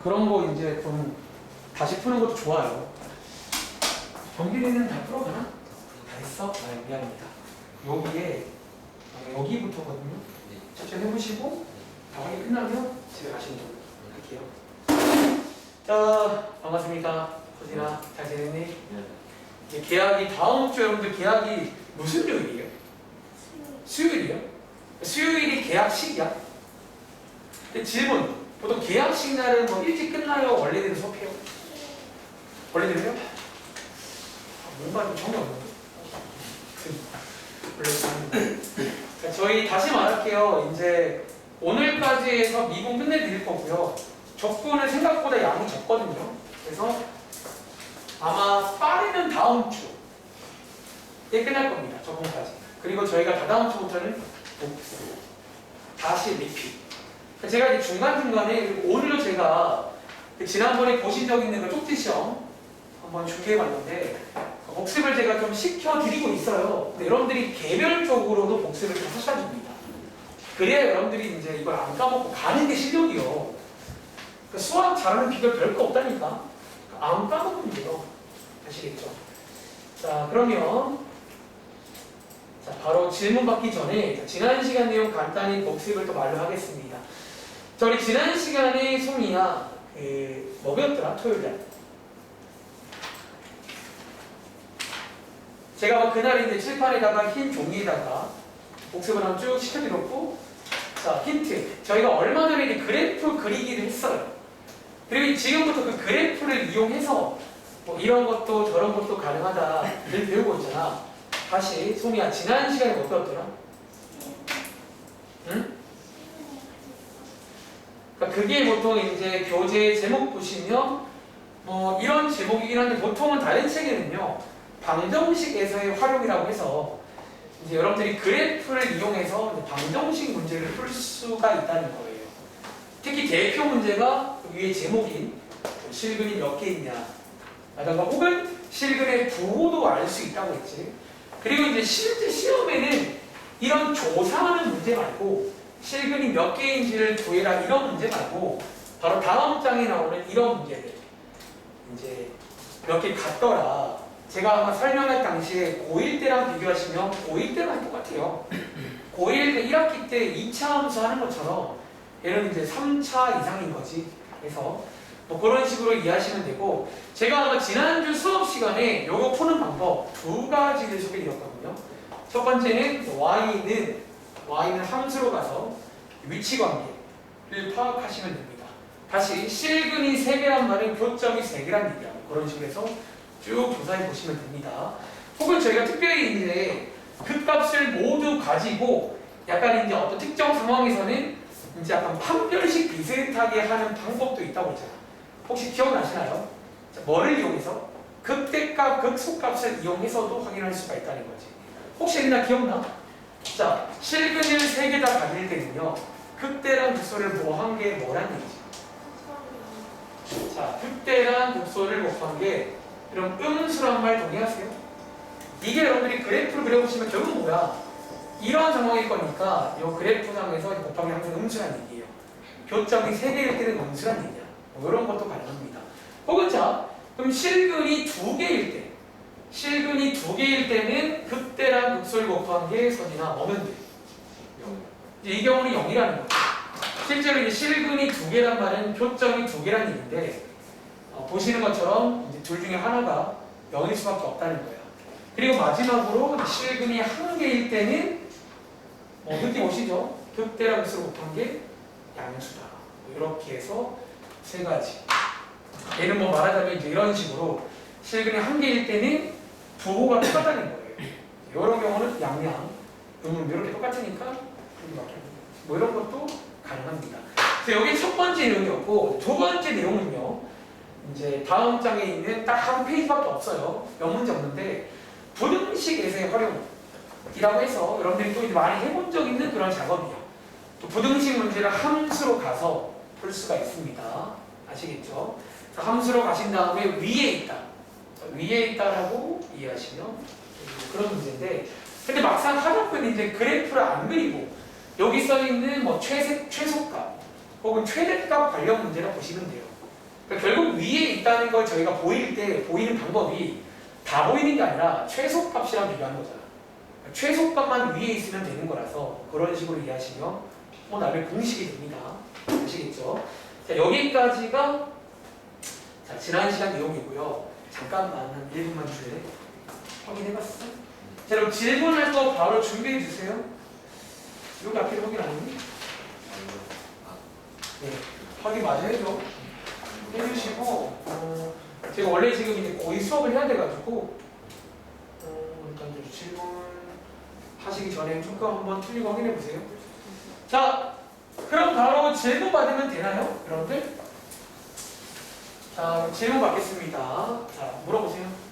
그런 거 이제 좀 다시 푸는 것도 좋아요. 경빈이는 다 풀어가나? 다 했어? 아, 미안합니다. 여기에 여기부터거든요. 천천히 해보시고 다음에 끝나면 집에 가시는 걸로 할게요. 자, 반갑습니다. 호진아, 잘 지냈니? 네. 계약이 다음 주 여러분들 계약이 무슨 요일이에요? 수요일이요? 수요일이 계약식이야? 근데 질문, 보통 계약식 날은 뭐 일찍 끝나요? 원래대로 수업해요? 원래대로요? 뭔가 좀 정이 없는데? 원래 저희 다시 말할게요. 이제 오늘까지 해서 미분 끝내드릴 거고요. 적분은 생각보다 양이 적거든요. 그래서 아마 빠르면 다음 주에 끝날 겁니다. 적분까지. 그리고 저희가 다다음 주부터는 다시 리핏. 제가 이제 중간중간에 오늘도 제가 지난번에 보신 적 있는 그 쪽지 시험 한번 준비해봤는데 복습을 제가 좀 시켜드리고 있어요. 근데 여러분들이 개별적으로도 복습을 좀 하셔야 됩니다. 그래야 여러분들이 이제 이걸 안 까먹고 가는 게 실력이요. 수학 잘하는 비결 별거 없다니까. 안 까먹으면 돼요. 아시겠죠? 자, 그러면 자, 바로 질문 받기 전에 지난 시간 내용 간단히 복습을 또 말로 하겠습니다. 자, 우리 지난 시간에 송이야 뭐 배웠더라? 토요일날 제가 그날 이제 칠판에다가 흰 종이에다가 복습을 한번 쭉 시켜드렸고, 자, 힌트. 저희가 얼마 전에 이제 그래프 그리기를 했어요. 그리고 지금부터 그 그래프를 이용해서 뭐 이런 것도 저런 것도 가능하다를 배우고 있잖아. 다시 송이야, 지난 시간에 뭐 배웠더라? 응? 그러니까 그게 보통 이제 교재 제목 보시면 뭐 이런 제목이긴 한데 보통은 다른 책에는요. 방정식에서의 활용이라고 해서 이제 여러분들이 그래프를 이용해서 방정식 문제를 풀 수가 있다는 거예요. 특히 대표 문제가 위에 제목인 실근이 몇 개 있냐 라던가 혹은 실근의 부호도 알 수 있다고 했지. 그리고 이제 실제 시험에는 이런 조사하는 문제 말고 실근이 몇 개인지를 구해라 이런 문제 말고 바로 다음 장에 나오는 이런 문제들 이제 몇 개 같더라. 제가 아마 설명할 당시에 고1 때랑 비교하시면 고1 때랑 똑같아요. 고1 1학기 때 2차 함수 하는 것처럼 얘는 이제 3차 이상인 거지. 그래서 뭐 그런 식으로 이해하시면 되고, 제가 아마 지난주 수업 시간에 요거 푸는 방법 두 가지를 소개드렸거든요. 첫 번째는 y는 함수로 가서 위치관계를 파악하시면 됩니다. 다시 실근이 3개란 말은 교점이 3개란 얘기야. 그런 식으로 해서 쭉 조사해 보시면 됩니다. 혹은 저희가 특별히 이제 극값을 모두 가지고 약간 이제 어떤 특정 상황에서는 이제 약간 판별식 비슷하게 하는 방법도 있다고 했잖아. 혹시 기억나시나요? 자, 뭐를 이용해서? 극대값, 극소값을 이용해서도 확인할 수가 있다는 거지. 혹시 옛날 기억나? 자, 실근을 3개 다 가질 때는요. 극대랑 극소를 뭐 한 게 뭐란 얘기지? 자, 극대랑 극소를 곱한 게 그럼 음수란 말 동의하세요? 이게 여러분들이 그래프를 그려보시면 결국 뭐야? 이런 상황일 거니까 이 그래프상에서 곱하기 항상 음수란 얘기예요. 교점이 3개일 때는 음수란 얘기야. 뭐 이런 것도 가능합니다. 혹은 자, 그럼 실근이 2개일 때는 극대랑 극소를 곱한 게 선이나 뭐면 돼? 이 경우는 0이라는 거죠. 실제로 이제 실근이 2개란 말은 교점이 2개란 얘기인데 보시는 것처럼 이제 둘 중에 하나가 0일 수밖에 없다는 거예요. 그리고 마지막으로 실근이 1개일 때는 뭐 느낌 오시죠? 극대랑 극소를 곱한 게 양수다. 이렇게 해서 3가지. 얘는 뭐 말하자면 이제 이런 식으로 실근이 1개일 때는 부호가 똑같다는 거예요. 이런 경우는 양양, 이렇게 똑같으니까 뭐 이런 것도 가능합니다. 그래서 여기 첫 번째 내용이었고, 두 번째 내용은요. 이제 다음 장에 있는 딱 한 페이지밖에 없어요. 몇 문제 없는데 부등식에서의 활용이라고 해서 여러분들이 또 이제 많이 해본 적 있는 그런 작업이에요. 또 부등식 문제를 함수로 가서 풀 수가 있습니다. 아시겠죠? 함수로 가신 다음에 위에 있다라고 이해하시면 그런 문제인데, 근데 막상 하다 보면 이제 그래프를 안 그리고 여기 써 있는 뭐 최소값 혹은 최대값 관련 문제라 보시면 돼요. 그러니까 결국 위에 있다는 걸 저희가 보일 때 보이는 방법이 다 보이는 게 아니라 최소값이랑 비교하는 거잖아. 그러니까 최소값만 위에 있으면 되는 거라서 그런 식으로 이해하시면 나중에 공식이 됩니다. 아시겠죠? 자, 여기까지가 자, 지난 시간 내용이고요. 잠깐만 한 1분만 줄래? 확인해봤어? 자, 그럼 질문할 거 바로 준비해 주세요. 여기 앞에 확인 안 했니? 네, 확인 마저 해줘. 해주시고, 제가 원래 지금 이제 거의 수업을 해야 돼가지고, 일단 좀 질문 하시기 전에 조금 한번 틀리고 확인해 보세요. 자, 그럼 바로 질문 받으면 되나요, 여러분들? 자, 질문 받겠습니다. 자, 물어보세요.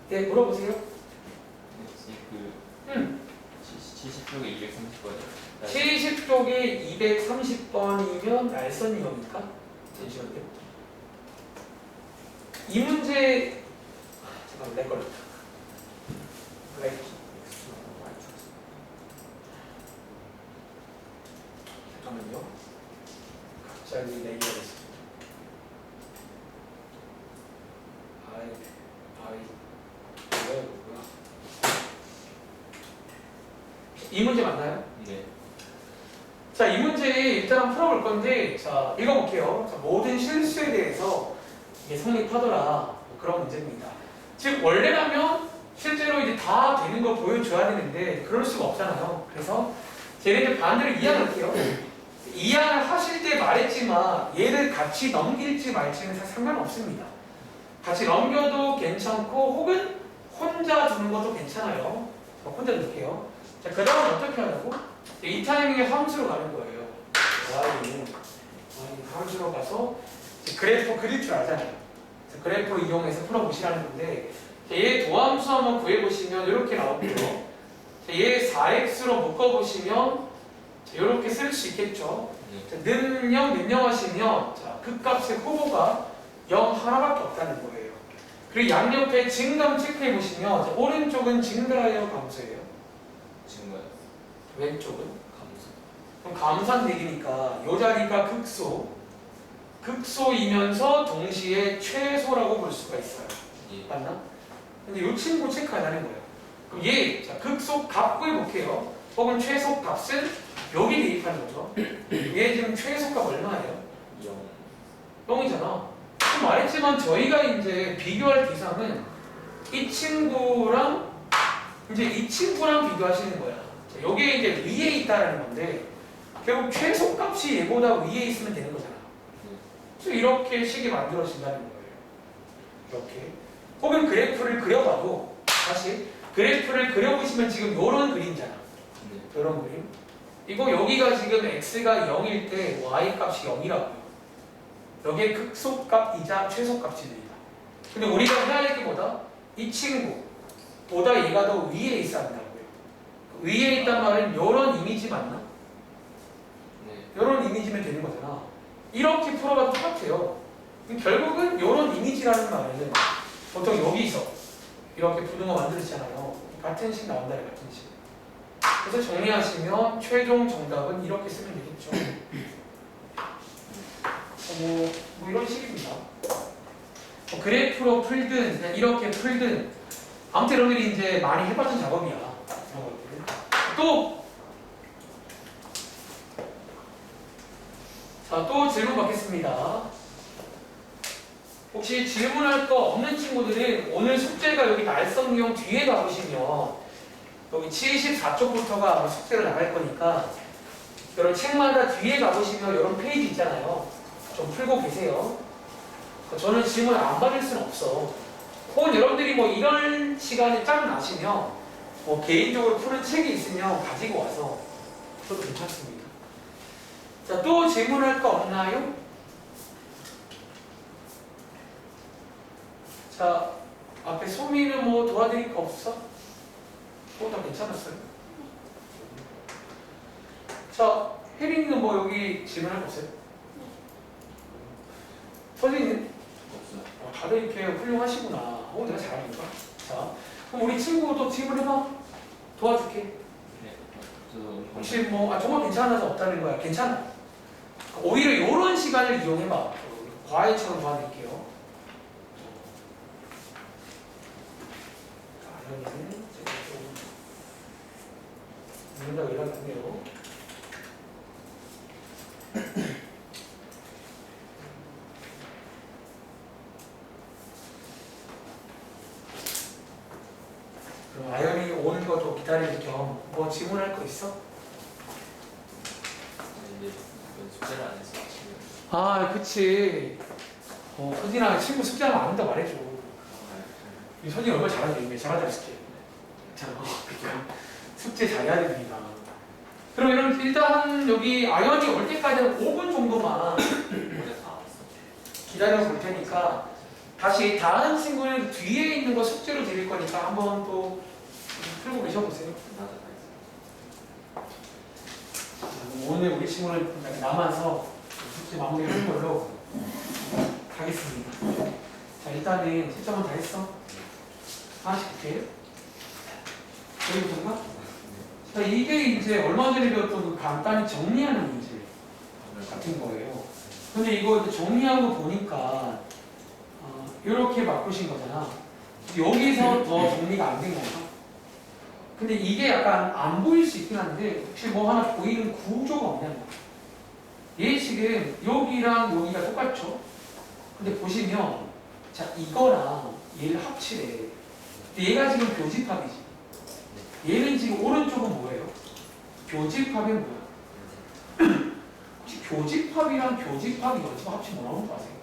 네, 물어보세요. 그 70쪽에 230번이요. 70쪽에 230번이면 날선 이겁니까? 잠시만요. 이 문제 잠깐만 내 걸렸다. 잠깐만요. 갑자기 내기가 됐습니다. 뭐야? 이 문제 맞나요? 네. 자, 이 문제 일단 한번 풀어볼 건데, 자, 읽어볼게요. 자, 모든 실수에 대해서 이게 성립하더라. 그런 문제입니다. 즉, 원래라면 실제로 이제 다 되는 걸 보여줘야 되는데, 그럴 수가 없잖아요. 그래서 제가 이제 반대로 이해할게요. 이해를 하실 때 말했지만, 얘를 같이 넘길지 말지는 사실 상관없습니다. 같이 넘겨도 괜찮고, 혹은 혼자 두는 것도 괜찮아요. 자, 혼자 둘게요. 자, 그 다음은 어떻게 하냐고? 이 타이밍에 함수로 가는 거예요. y는 함수로 가서 그래프 그릴 줄 알잖아요. 그래프를 이용해서 풀어보시라는 건데, 얘 도함수 한번 구해보시면 이렇게 나오고요. 얘 4x로 묶어보시면 이렇게 쓸 수 있겠죠. 는영 하시면 극값의 호보가 0 하나밖에 없다는 거예요. 그리고 양옆에 증감 체크해보시면 오른쪽은 증가예요, 감소예요? 증가요. 왼쪽은? 감소. 그럼 감산되기니까 이 자리가 극소이면서 동시에 최소라고 볼 수가 있어요. 예. 맞나? 근데 이 친구 체크하자는 거예요. 그럼 얘 극소 값 구해볼게요. 혹은 최소 값은 여기 대입하는 거죠. 얘 지금 최소 값 얼마예요? 0. 0이잖아. 그럼 말했지만 저희가 이제 비교할 대상은 이 친구랑 비교하시는 거야. 자, 여기에 이제 위에 있다라는 건데 결국 최소값이 얘보다 위에 있으면 되는 거잖아. 그래서 이렇게 식이 만들어진다는 거예요. 이렇게. 혹은 그래프를 그려봐도 다시 그래프를 그려보시면 지금 요런 그림이잖아. 요런 그림. 이거 여기가 지금 x가 0일 때 y 값이 0이라고요. 여기에 극소값이자 최소값입니다. 근데 우리가 해야 할 게 뭐다? 이 친구보다 얘가 더 위에 있어야 한다고요. 위에 있단 말은 요런 이미지 맞나? 네. 요런 이미지면 되는 거잖아. 이렇게 풀어봐도 똑같아요. 결국은 요런 이미지라는 말은 보통 여기서 이렇게 부등호 만들었잖아요. 같은 식 나온다는 같은 식. 그래서 정리하시면 최종 정답은 이렇게 쓰면 되겠죠. 뭐 이런 식입니다. 그래프로 풀든 그냥 이렇게 풀든 아무튼 여러분들이 이제 많이 해봤던 작업이야. 이런 것들. 또 질문 받겠습니다. 혹시 질문할 거 없는 친구들은 오늘 숙제가 여기 날성 유형 뒤에 가보시면 여기 74쪽부터가 아마 숙제로 나갈 거니까 여러분 책마다 뒤에 가보시면 이런 페이지 있잖아요. 좀 풀고 계세요. 저는 질문을 안 받을 수는 없어. 혹은 여러분들이 뭐 이런 시간에 짬 나시면 뭐 개인적으로 푸는 책이 있으면 가지고 와서 저도 괜찮습니다. 자, 또 질문할 거 없나요? 자, 앞에 소미는 뭐 도와드릴 거 없어? 다 괜찮았어요? 자, 혜린이는 뭐 여기 질문할 거 없어요? 선생님? 없어요. 다들 이렇게 훌륭하시구나. 내가 잘하는가? 자, 그럼 우리 친구도 질문해봐. 도와줄게. 네. 저도 혹시 뭐 정말 괜찮아서 없다는 거야. 괜찮아. 오히려 이런 시간을 이용해봐. 과외처럼 도와드릴게요. 자, 여기는 제가 좀 문제가 연락했네요. 그럼 아연이 오는 거 좀 기다릴 겸 뭐 질문할 거 있어? 이제 숙제를 안 해서 지금 아, 그치. 서진아, 친구 숙제하면 안 한다 말해줘. 이 서진 얼마나 잘하는지, 이게 잘하자, 숙제. 자, 숙제 잘해야 됩니다. 그럼 일단 여기 아연이 올 때까지는 5분 정도만 오늘 다 왔어. 기다려 볼 테니까 다시 다른 친구는 뒤에 있는 거 숙제로 드릴 거니까 한번 또 풀고 계셔보세요. 나도 다 있어. 오늘 우리 친구는 남아서 숙제 마무리하는 걸로 가겠습니다. 자, 일단은 채점은 다 했어? 하나씩 볼게요. 여기부터인가? 자, 이게 이제 얼마 전에 배웠던 그 간단히 정리하는 문제 같은 거예요. 근데 이거 이제 정리하고 보니까 이렇게 바꾸신 거잖아. 여기서 더 정리가 안 된 건가? 근데 이게 약간 안 보일 수 있긴 한데 혹시 뭐 하나 보이는 구조가 없냐면 얘 지금 여기랑 여기가 똑같죠? 근데 보시면 자 이거랑 얘를 합치래. 얘가 지금 교집합이지. 얘는 지금 오른쪽은 뭐예요? 교집합이 뭐야? 혹시 교집합이랑 교집합이 여집합 합치면 뭐라고 아세요?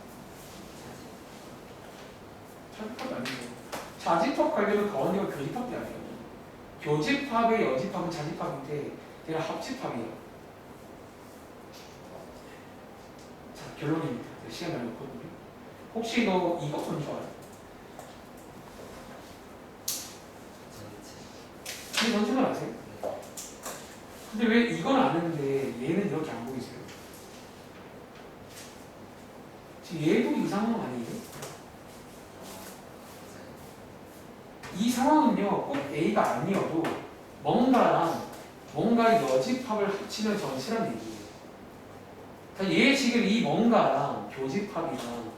자집합이 아니고 자집합 관련은 가운데가 교집합이 아니에요. 교집합의 여집합은 자집합인데 얘가 합집합이에요. 자 결론입니다. 시간 남았거든요. 혹시 너 이거 뭔지 알아? 이 뭔지 아세요? 근데 왜 이건 아는데 얘는 이렇게 안 보이세요? 지금 얘도 이 상황 아니에요? 이 상황은요 꼭 A가 아니어도 뭔가 여집합을 합치면 전치란 얘기예요. 그러니까 얘 지금 이 뭔가랑 교집합이랑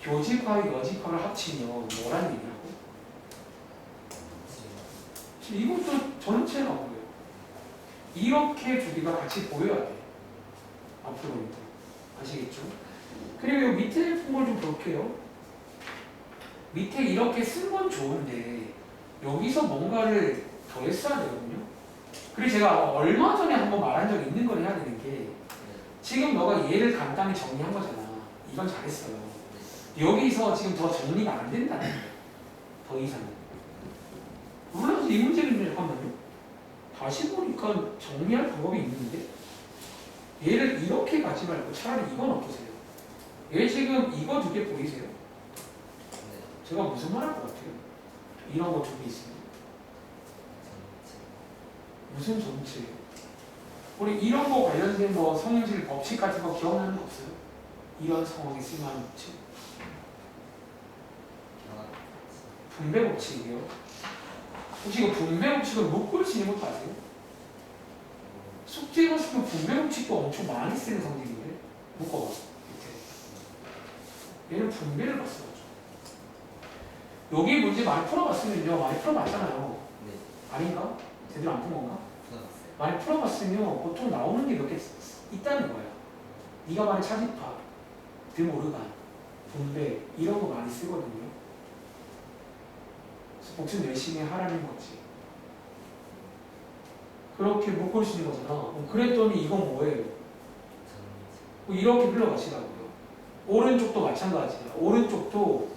교집합이 여집합을 합치면 뭐란 얘기라고? 지금 이것도 전체가 보여요. 이렇게 두 개가 같이 보여야 돼. 앞으로는 아시겠죠? 그리고 이 밑에 푼 걸 좀 볼게요. 밑에 이렇게 쓴 건 좋은데 여기서 뭔가를 더했어야 되거든요. 그리고 제가 얼마 전에 한번 말한 적이 있는 걸 해야 되는 게 지금 너가 얘를 간단히 정리한 거잖아. 이건 잘했어요. 여기서 지금 더 정리가 안 된다는 거예요. 더 이상은. 물론 이 문제는 잠깐만요. 다시 보니까 정리할 방법이 있는데 얘를 이렇게 가지 말고 차라리 이건 어떠세요? 얘 지금 이거 두 개 보이세요? 제가 무슨 말 할 것 같아요? 이런 거 두 개 있습니다. 무슨 전체예요? 우리 이런 거 관련된 뭐 성질 법칙 같은 거 기억나는 거 없어요? 이런 상황에 쓸만한 법칙? 분배 법칙이에요. 혹시 이거 분배 법칙을 묶을 수 있는 것도 아세요? 숙제가 쓰면 분배 법칙도 엄청 많이 쓰는 성질인데 묶어봐. 밑에. 얘는 분배를 봤어요. 여기 문제 많이 풀어봤으면요. 많이 풀어봤잖아요. 네. 아닌가? 제대로 안 푼 건가? 풀어봤어요. 많이 풀어봤으면 보통 나오는 게 몇 개 있다는 거야. 네가 말한 차집합, 드모르간, 분배 이런 거 많이 쓰거든요. 그래서 복습 열심히 하라는 거지. 그렇게 묶을 수 있는 거잖아. 그랬더니 이건 뭐예요? 이렇게 흘러가시라고요. 오른쪽도 마찬가지야. 오른쪽도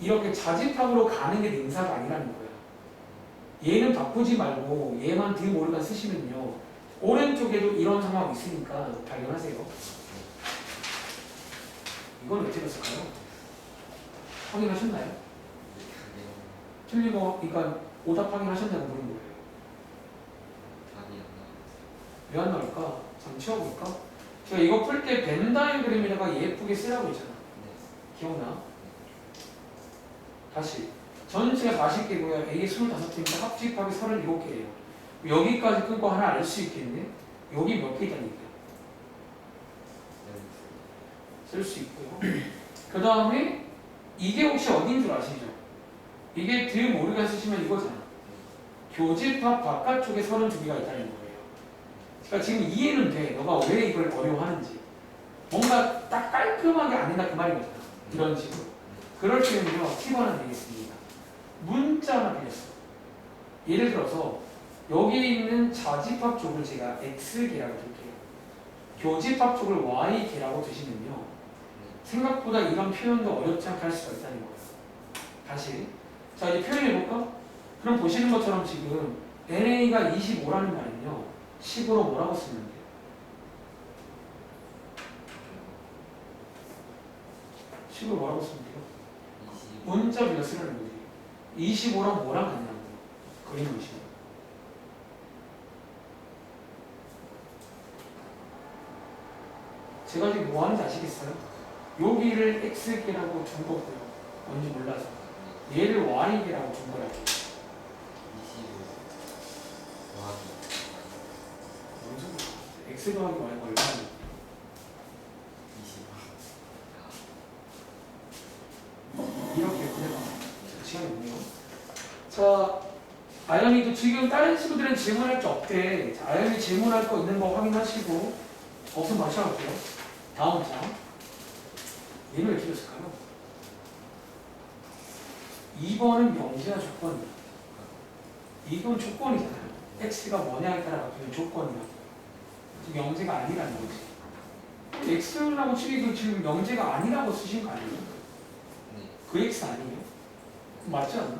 이렇게 자집합으로 가는 게 능사가 아니라는 거야. 얘는 바꾸지 말고 얘만 드모르간 쓰시면요. 오른쪽에도 이런 상황이 있으니까 발견하세요. 이건 왜 틀렸을까요? 확인하셨나요? 틀린 거, 그러니까 오답 확인하셨냐고 물은 거예요. 왜 안 나올까? 잠 치워볼까? 제가 이거 풀 때 벤 다이어그램에다가 예쁘게 쓰라고 했잖아. 기억나? 다시 전체가 40개고요. A의 25개인데 합집합이 37개예요. 여기까지 끊고 하나 알 수 있겠네. 여기 몇 개 있다는 얘기야. 쓸 수 있고요. 그 다음에 이게 혹시 어딘 줄 아시죠? 이게 드 모르게 쓰시면 이거잖아. 교집합 바깥쪽에 32개가 있다는 거예요. 그러니까 지금 이해는 돼. 너가 왜 이걸 어려워하는지. 뭔가 딱 깔끔하게 안 된다 그 말인 거잖아. 이런 식으로. 그럴 때는요, 팁 하나 드리겠습니다. 문자 하나 드렸어. 예를 들어서 여기 있는 자집합 쪽을 제가 X개라고 둘게요. 교집합 쪽을 Y개라고 두시면요. 생각보다 이런 표현도 어렵지 않게 할 수가 있다는 거예요. 다시. 자, 이제 표현해볼까? 그럼 보시는 것처럼 지금 NA가 25라는 말은요. 10으로 뭐라고 쓰면 돼요? 식으로 뭐라고 쓰면 돼요? 문자 비가 쓰라는 거지. 25랑 뭐랑 같냐고. 그림 보시면. 제가 지금 뭐 하는지 아시겠어요? 여기를 X개라고 준 거고요. 뭔지 몰라서. 얘를 Y개라고 준 거라고. 25 뭔 소리야? X 더하기 Y가 얼마나? 20 이렇게 그래봐. 시간이 없네요. 자, 아연이도 지금 다른 친구들은 질문할 게 없대. 자, 아연이 질문할 거 있는 거 확인하시고 없으면 마셔갈게요. 다음 장. 얘는 왜 길었을까요? 2번은 명제와 조건이야. 이건 조건이잖아요. x가 뭐냐에 따라 바뀌는 조건이야. 지금 명제가 아니라는 거지. x라고 치기 지금 명제가 아니라고 쓰신 거 아니에요? 그 x 아니에요? 맞지 않나?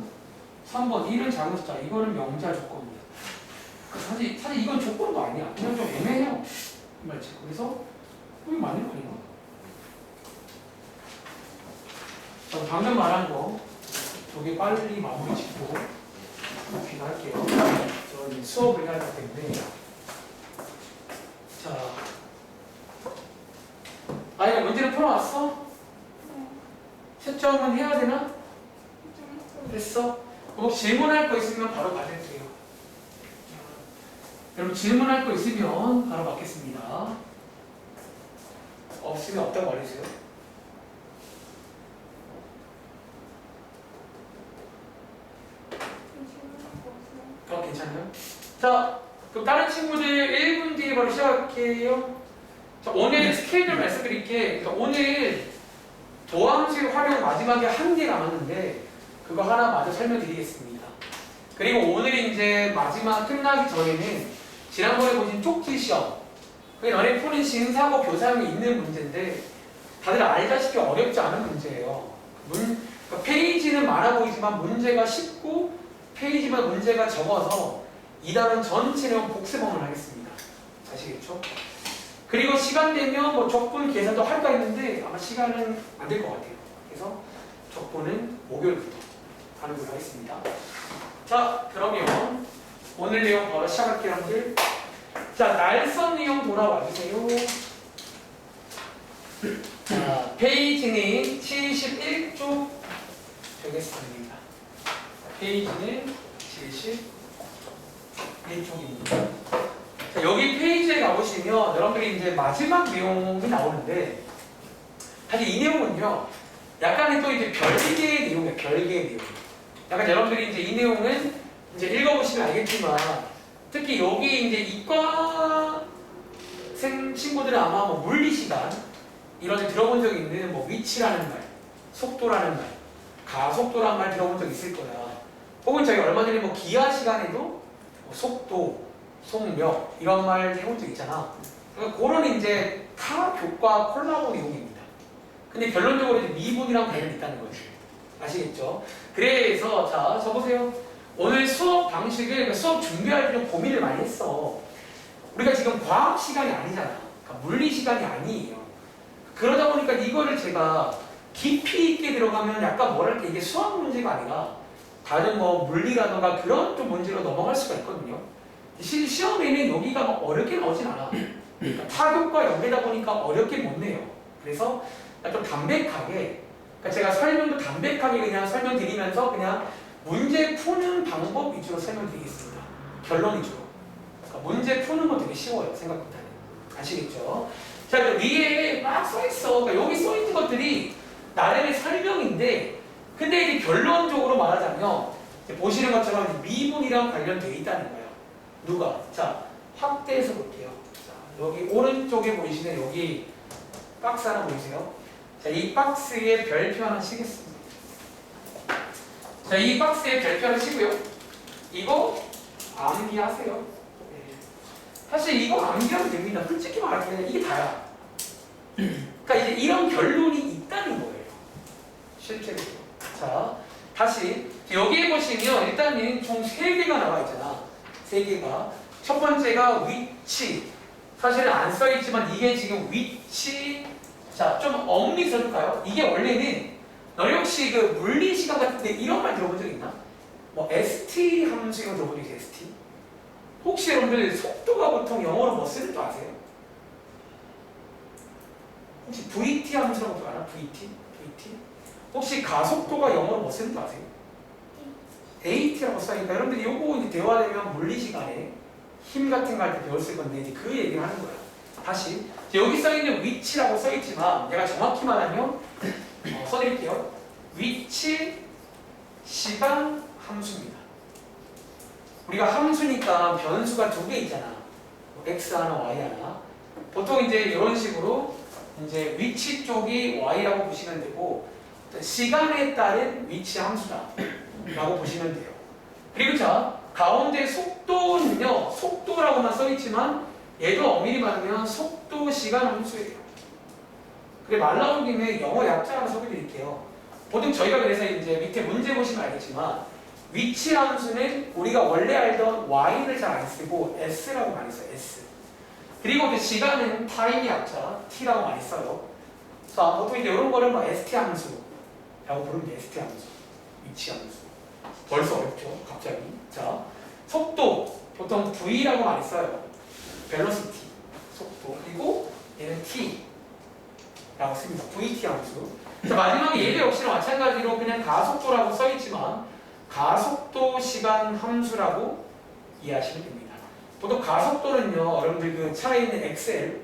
3번 1은 작은 숫자. 이거는 명제와 조건이야. 사실 이건 조건도 아니야. 그냥 좀 애매해요. 맞지? 그래서 이게 맞는 거 아닌가? 방금 말한 거 저게 빨리 마무리 짓고 귀할게요. 저 이제 수업을 해야 하기 때문에. 자, 아니 문제를 풀어왔어? 채점은 해야 되나? 됐어? 혹시 질문할 거 있으면 바로 받을게요. 여러분 질문할 거 있으면 바로 받겠습니다. 없으면 없다고 말해주세요. 괜찮아요? 자, 그럼 다른 친구들 1분 뒤에 바로 시작할게요. 자, 오늘 스케줄 말씀드릴게. 그러니까 오늘 도함식 활용 마지막에 한 개 남았는데 그거 하나 마저 설명드리겠습니다. 그리고 오늘 이제 마지막 끝나기 전에는 지난번에 보신 쪽지 시험, 그게 너네 푸는 신사고 교사형이 있는 문제인데 다들 알다시피 어렵지 않은 문제예요. 그러니까 페이지는 많아 보이지만 문제가 쉽고 페이지만 문제가 적어서 이 단원 전체 내용 복습을 하겠습니다. 아시겠죠? 그리고 시간 되면 뭐 적분 계산도 할까 했는데 아마 시간은 안 될 것 같아요. 그래서 적분은 목요일부터 하는 걸로 하겠습니다. 자, 그러면 오늘 내용 바로 시작할게요, 여러분들. 자, 날선 내용 돌아와 주세요. 자, 페이지는 71쪽 되겠습니다. 페이지는 71쪽입니다. 자, 여기 페이지에 가보시면 여러분들이 이제 마지막 내용이 나오는데 사실 이 내용은요, 약간의 또 이제 별개의 내용이에요. 별개의 내용. 약간 여러분들이 이제 이 내용은 이제 읽어보시면 알겠지만 특히 여기 이제 이과생 친구들은 아마 뭐 물리 시간 이런 데 들어본 적 있는 뭐 위치라는 말, 속도라는 말, 가속도라는 말 들어본 적 있을 거야. 혹은 저희 얼마 전에 뭐 기하 시간에도 뭐 속도, 속력 이런 말 해본 적 있잖아. 그러니까 그런 이제 타 교과 콜라보 내용입니다. 근데 결론적으로 이제 미분이랑 관련이 있다는 거지. 아시겠죠? 그래서 자 적으세요. 오늘 수업 방식을 그러니까 수업 준비할 때 좀 고민을 많이 했어. 우리가 지금 과학 시간이 아니잖아. 그러니까 물리 시간이 아니에요. 그러다 보니까 이거를 제가 깊이 있게 들어가면 약간 뭐랄까 이게 수학 문제가 아니라 다른 뭐 물리라던가 그런 좀 문제로 넘어갈 수가 있거든요. 실제 시험에는 여기가 막 어렵게 나오진 않아. 그러니까 타격과 연계다 보니까 어렵게 못 내요. 그래서 좀 담백하게, 그러니까 제가 설명도 담백하게 그냥 설명드리면서 그냥 문제 푸는 방법 위주로 설명드리겠습니다. 결론 위주로. 문제 푸는 건 되게 쉬워요. 생각보다는. 아시겠죠? 자, 위에 막 써있어. 그러니까 여기 써있는 것들이 나름의 설명인데, 근데 이제 결론적으로 말하자면, 이제 보시는 것처럼 이제 미분이랑 관련되어 있다는 거예요. 누가? 자, 확대해서 볼게요. 자, 여기 오른쪽에 보이시는 여기 박스 하나 보이세요? 자, 이 박스에 별표 하나 치겠습니다. 자, 이 박스에 별표 하나 치고요. 이거 암기하세요. 네. 사실 이거 암기하면 됩니다. 솔직히 말하면 이게 다야. 그러니까 이제 이런 결론이 있다는 거예요. 실제로. 자, 다시 여기에 보시면 일단은 총 3개가 나와 있잖아. 3개가. 첫 번째가 위치. 사실은 안 써있지만 이게 지금 위치. 자, 좀 엄밀히 써줄까요? 이게 원래는 너 혹시 그 물리 시간 같은데 이런 말 들어본 적 있나? 뭐 ST 함수 이거 들어본 적 있어요? ST? 혹시 여러분들 속도가 보통 영어로 뭐 쓰는 줄 아세요? 혹시 VT 함수라고 알아? VT? 혹시 가속도가 영어로 뭐 쓰는 줄 아세요? AT라고 써니까 여러분들이 요거 이제 대화되면 물리 시간에 힘 같은 거 할 때 배웠을 건데 이제 그 얘기를 하는 거야. 다시 여기 써있는 위치라고 써있지만 내가 정확히 말하면 써드릴게요. 위치 시간 함수입니다. 우리가 함수니까 변수가 2개 있잖아. x 하나, y 하나. 보통 이제 이런 식으로 이제 위치 쪽이 y라고 보시면 되고 시간에 따른 위치 함수다라고 보시면 돼요. 그리고 자 가운데 속도는요, 속도라고만 써있지만 얘도 엄밀히 말하면 속도 시간 함수예요. 그래 말 나온 김에 영어 약자 하나 소개드릴게요. 보통 저희가 그래서 이제 밑에 문제 보시면 알겠지만 위치 함수는 우리가 원래 알던 y를 잘 안 쓰고 s라고 많이 써요. s. 그리고 그 시간은 타임의 약자 t라고 많이 써요. 자 보통 이제 이런 거를 뭐 st 함수라고 부르면 돼. st 함수, 위치 함수. 벌써 어렵죠? 갑자기. 자 속도 보통 v라고 많이 써요. velocity 속도. 그리고 얘는 t 라고 씁니다. VT 함수. 자, 마지막에 얘도 역시나 마찬가지로 그냥 가속도라고 써있지만 가속도 시간 함수라고 이해하시면 됩니다. 보통 가속도는요, 여러분들 그 차에 있는 엑셀,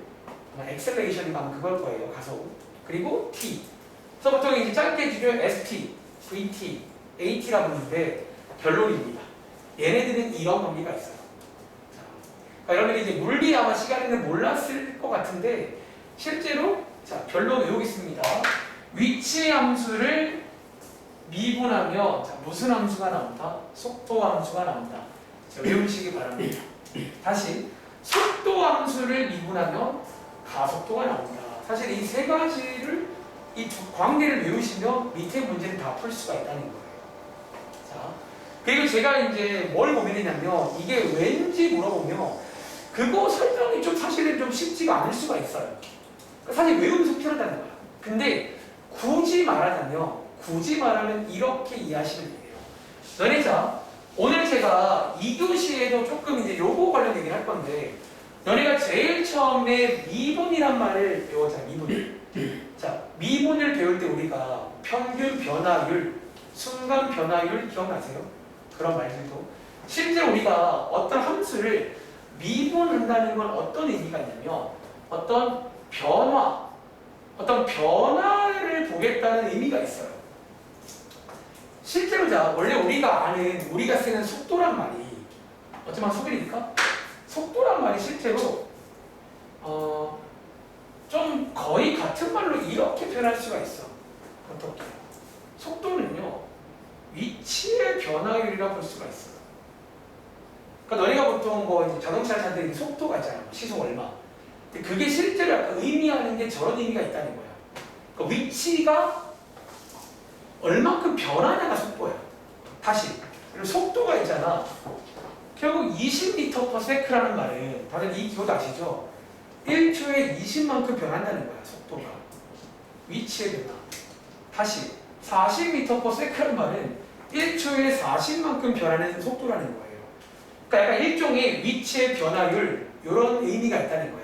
엑셀레이션이 아마 그걸 거예요. 가속. 그리고 T. 그래서 보통 이제 짧게 줄여 ST, VT, AT라고 부르는데 결론입니다. 얘네들은 이런 관계가 있어요. 자, 그러니까 여러분들이 이제 물리 아마 시간에는 몰랐을 것 같은데 실제로 자, 결론 외우겠습니다. 위치 함수를 미분하면 자, 무슨 함수가 나온다? 속도 함수가 나온다. 자, 외우시기 바랍니다. 다시 속도 함수를 미분하면 가속도가 나온다. 사실 이 세 가지를 이 두 관계를 외우시면 밑에 문제는 다 풀 수가 있다는 거예요. 자, 그리고 제가 이제 뭘 고민했냐면 이게 왠지 물어보면 그거 설명이 좀 사실은 좀 쉽지가 않을 수가 있어요. 사실 외우면서 필요하다는 거야. 근데 굳이 말하면 이렇게 이해하시면 돼요. 너네 자, 오늘 제가 2교시에도 조금 이제 요거 관련 얘기를 할 건데 너네가 제일 처음에 미분이란 말을 배웠잖아. 자, 미분을 배울 때 우리가 평균 변화율, 순간 변화율 기억나세요? 그런 말들도 실제로 우리가 어떤 함수를 미분한다는 건 어떤 의미가 있냐면 어떤 변화를 보겠다는 의미가 있어요. 실제로 자, 원래 우리가 쓰는 속도란 말이 어쩌면 소개니까 속도란 말이 실제로 좀 거의 같은 말로 이렇게 표현할 수가 있어. 어떻게? 속도는요 위치의 변화율이라고 볼 수가 있어요. 그러니까 너희가 보통 뭐 이제 자동차를 탈 때 속도가 있잖아. 시속 얼마. 근데 그게 실제로 약간 의미하는 게 저런 의미가 있다는 거야. 그러니까 위치가 얼만큼 변하냐가 속도야. 다시. 그리고 속도가 있잖아. 결국 20m/s라는 말은 다들 이 기호도 아시죠? 1초에 20만큼 변한다는 거야. 속도가. 위치의 변화. 다시. 40m/s라는 말은 1초에 40만큼 변하는 속도라는 거예요. 그러니까 약간 일종의 위치의 변화율 이런 의미가 있다는 거야.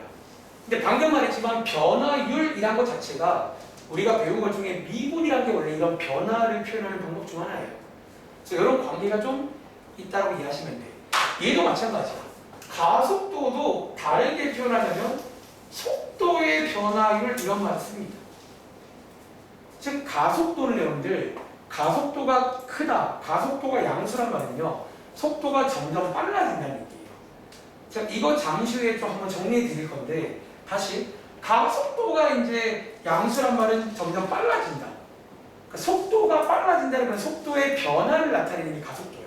근데 방금 말했지만 변화율이란 것 자체가 우리가 배운 것 중에 미분이라는 게 원래 이런 변화를 표현하는 방법 중 하나예요. 그래서 이런 관계가 좀 있다고 이해하시면 돼. 얘도 마찬가지야. 가속도도 다르게 표현하자면 속도의 변화율 이런 말을 씁니다. 즉 가속도는 여러분들 가속도가 크다, 가속도가 양수란 말은요 속도가 점점 빨라진다는 얘기예요. 자, 이거 잠시 후에 좀 한번 정리해 드릴 건데 다시 가속도가 이제 양수란 말은 점점 빨라진다. 그러니까 속도가 빨라진다는 건 속도의 변화를 나타내는 게 가속도야.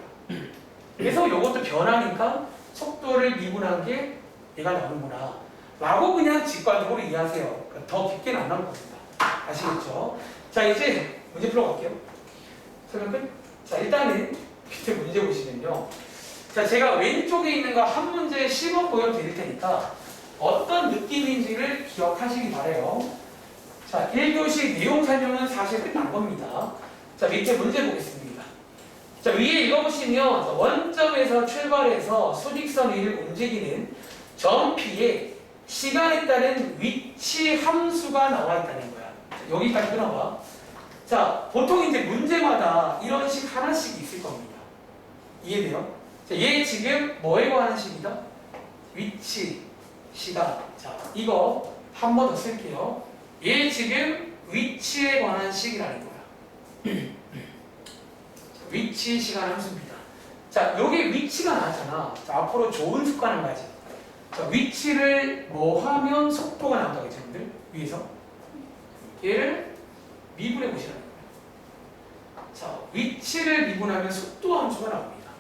그래서 이것도 변하니까 속도를 미분한 게 얘가 나오는구나 라고 그냥 직관적으로 이해하세요. 그러니까 더 깊게는 안 나올 겁니다. 아시겠죠? 자, 이제 문제 풀어갈게요. 설명 끝? 자, 일단은 밑에 문제 보시면요. 자, 제가 왼쪽에 있는 거 한 문제 시범 보여드릴 테니까 어떤 느낌인지를 기억하시기 바래요. 자, 1교시 내용 설명은 사실 끝난 겁니다. 자, 밑에 문제 보겠습니다. 자, 위에 읽어보시면 원점에서 출발해서 수직선 위를 움직이는 점 P에 시간에 따른 위치 함수가 나와 있다는 거야. 자, 여기까지 끊어봐. 자, 보통 이제 문제마다 이런 식 하나씩 있을 겁니다. 이해돼요? 자, 얘 지금 뭐에 관한 식이다? 위치, 시간. 자, 이거 한 번 더 쓸게요. 얘 지금 위치에 관한 식이라는 거야. 위치, 시간 함수입니다. 자, 여기 위치가 나왔잖아. 자, 앞으로 좋은 습관을 가지. 자, 위치를 뭐 하면 속도가 나온다고 했죠, 여러분들? 위에서. 얘를 미분해 보시라는 거예요. 자, 위치를 미분하면 속도 함수가 나옵니다.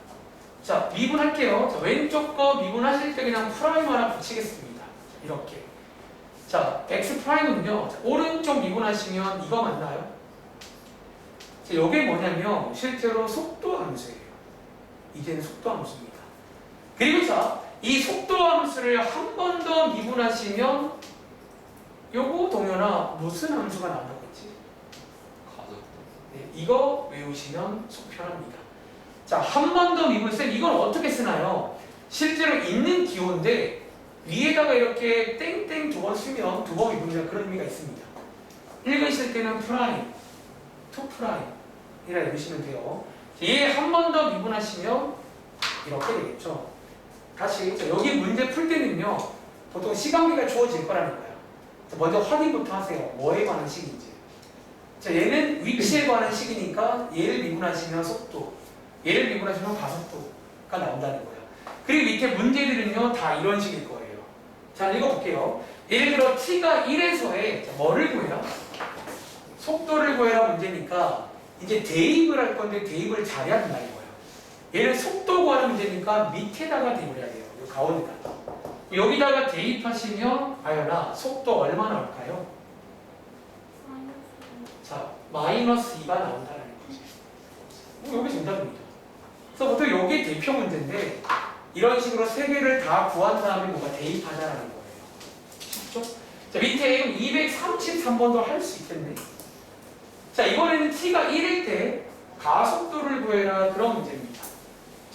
자, 미분할게요. 자, 왼쪽 거 미분하실 때 그냥 프라임 하나 붙이겠습니다. 이렇게. 자, x 프라임은요. 자, 오른쪽 미분하시면 이거 맞나요? 자, 이게 뭐냐면 실제로 속도 함수예요. 이제는 속도 함수입니다. 그리고 자, 이 속도 함수를 한 번 더 미분하시면 요거 동현아 무슨 함수가 나온다고 했지? 가속도. 네, 이거 외우시면 속 편합니다. 자, 한 번 더 미분 쌤 이건 어떻게 쓰나요? 실제로 있는 기호인데 위에다가 이렇게 땡땡 두 번 쓰면 두 번 미분이라 그런 의미가 있습니다. 읽으실 때는 프라임, 투 프라임 이라 읽으시면 돼요. 얘 한 번 더 미분하시면 이렇게 되겠죠. 다시 자, 여기 문제 풀 때는요 보통 시간비가 주어질 거라는 거예요. 자, 먼저 확인부터 하세요. 뭐에 관한 식인지. 자, 얘는 위치에 관한 식이니까 얘를 미분하시면 속도, 얘를 미분하시면 가속도가 나온다는 거예요. 그리고 밑에 문제들은요 다 이런 식일 거예요. 자, 읽어볼게요. 예를 들어 t가 1에서의 뭐를 구해라? 속도를 구해라 문제니까 이제 대입을 할 건데 대입을 잘해야 된다는 거예요. 얘를 속도 구하는 문제니까 밑에다가 대입을 해야 돼요. 이 가운데다가. 여기다가 대입하시면 아연아 속도 얼마 나올까요? 자, 마이너스 2가 나온다는 거지. 여기 정답입니다. 그래서 보통 여기 대표 문제인데 이런 식으로 세 개를 다 구한 다음에 뭐가 대입하자라는 거예요. 쉽죠? 자, 밑에 233번도 할 수 있겠네. 자, 이번에는 t가 1일 때 가속도를 구해라 그런 문제입니다.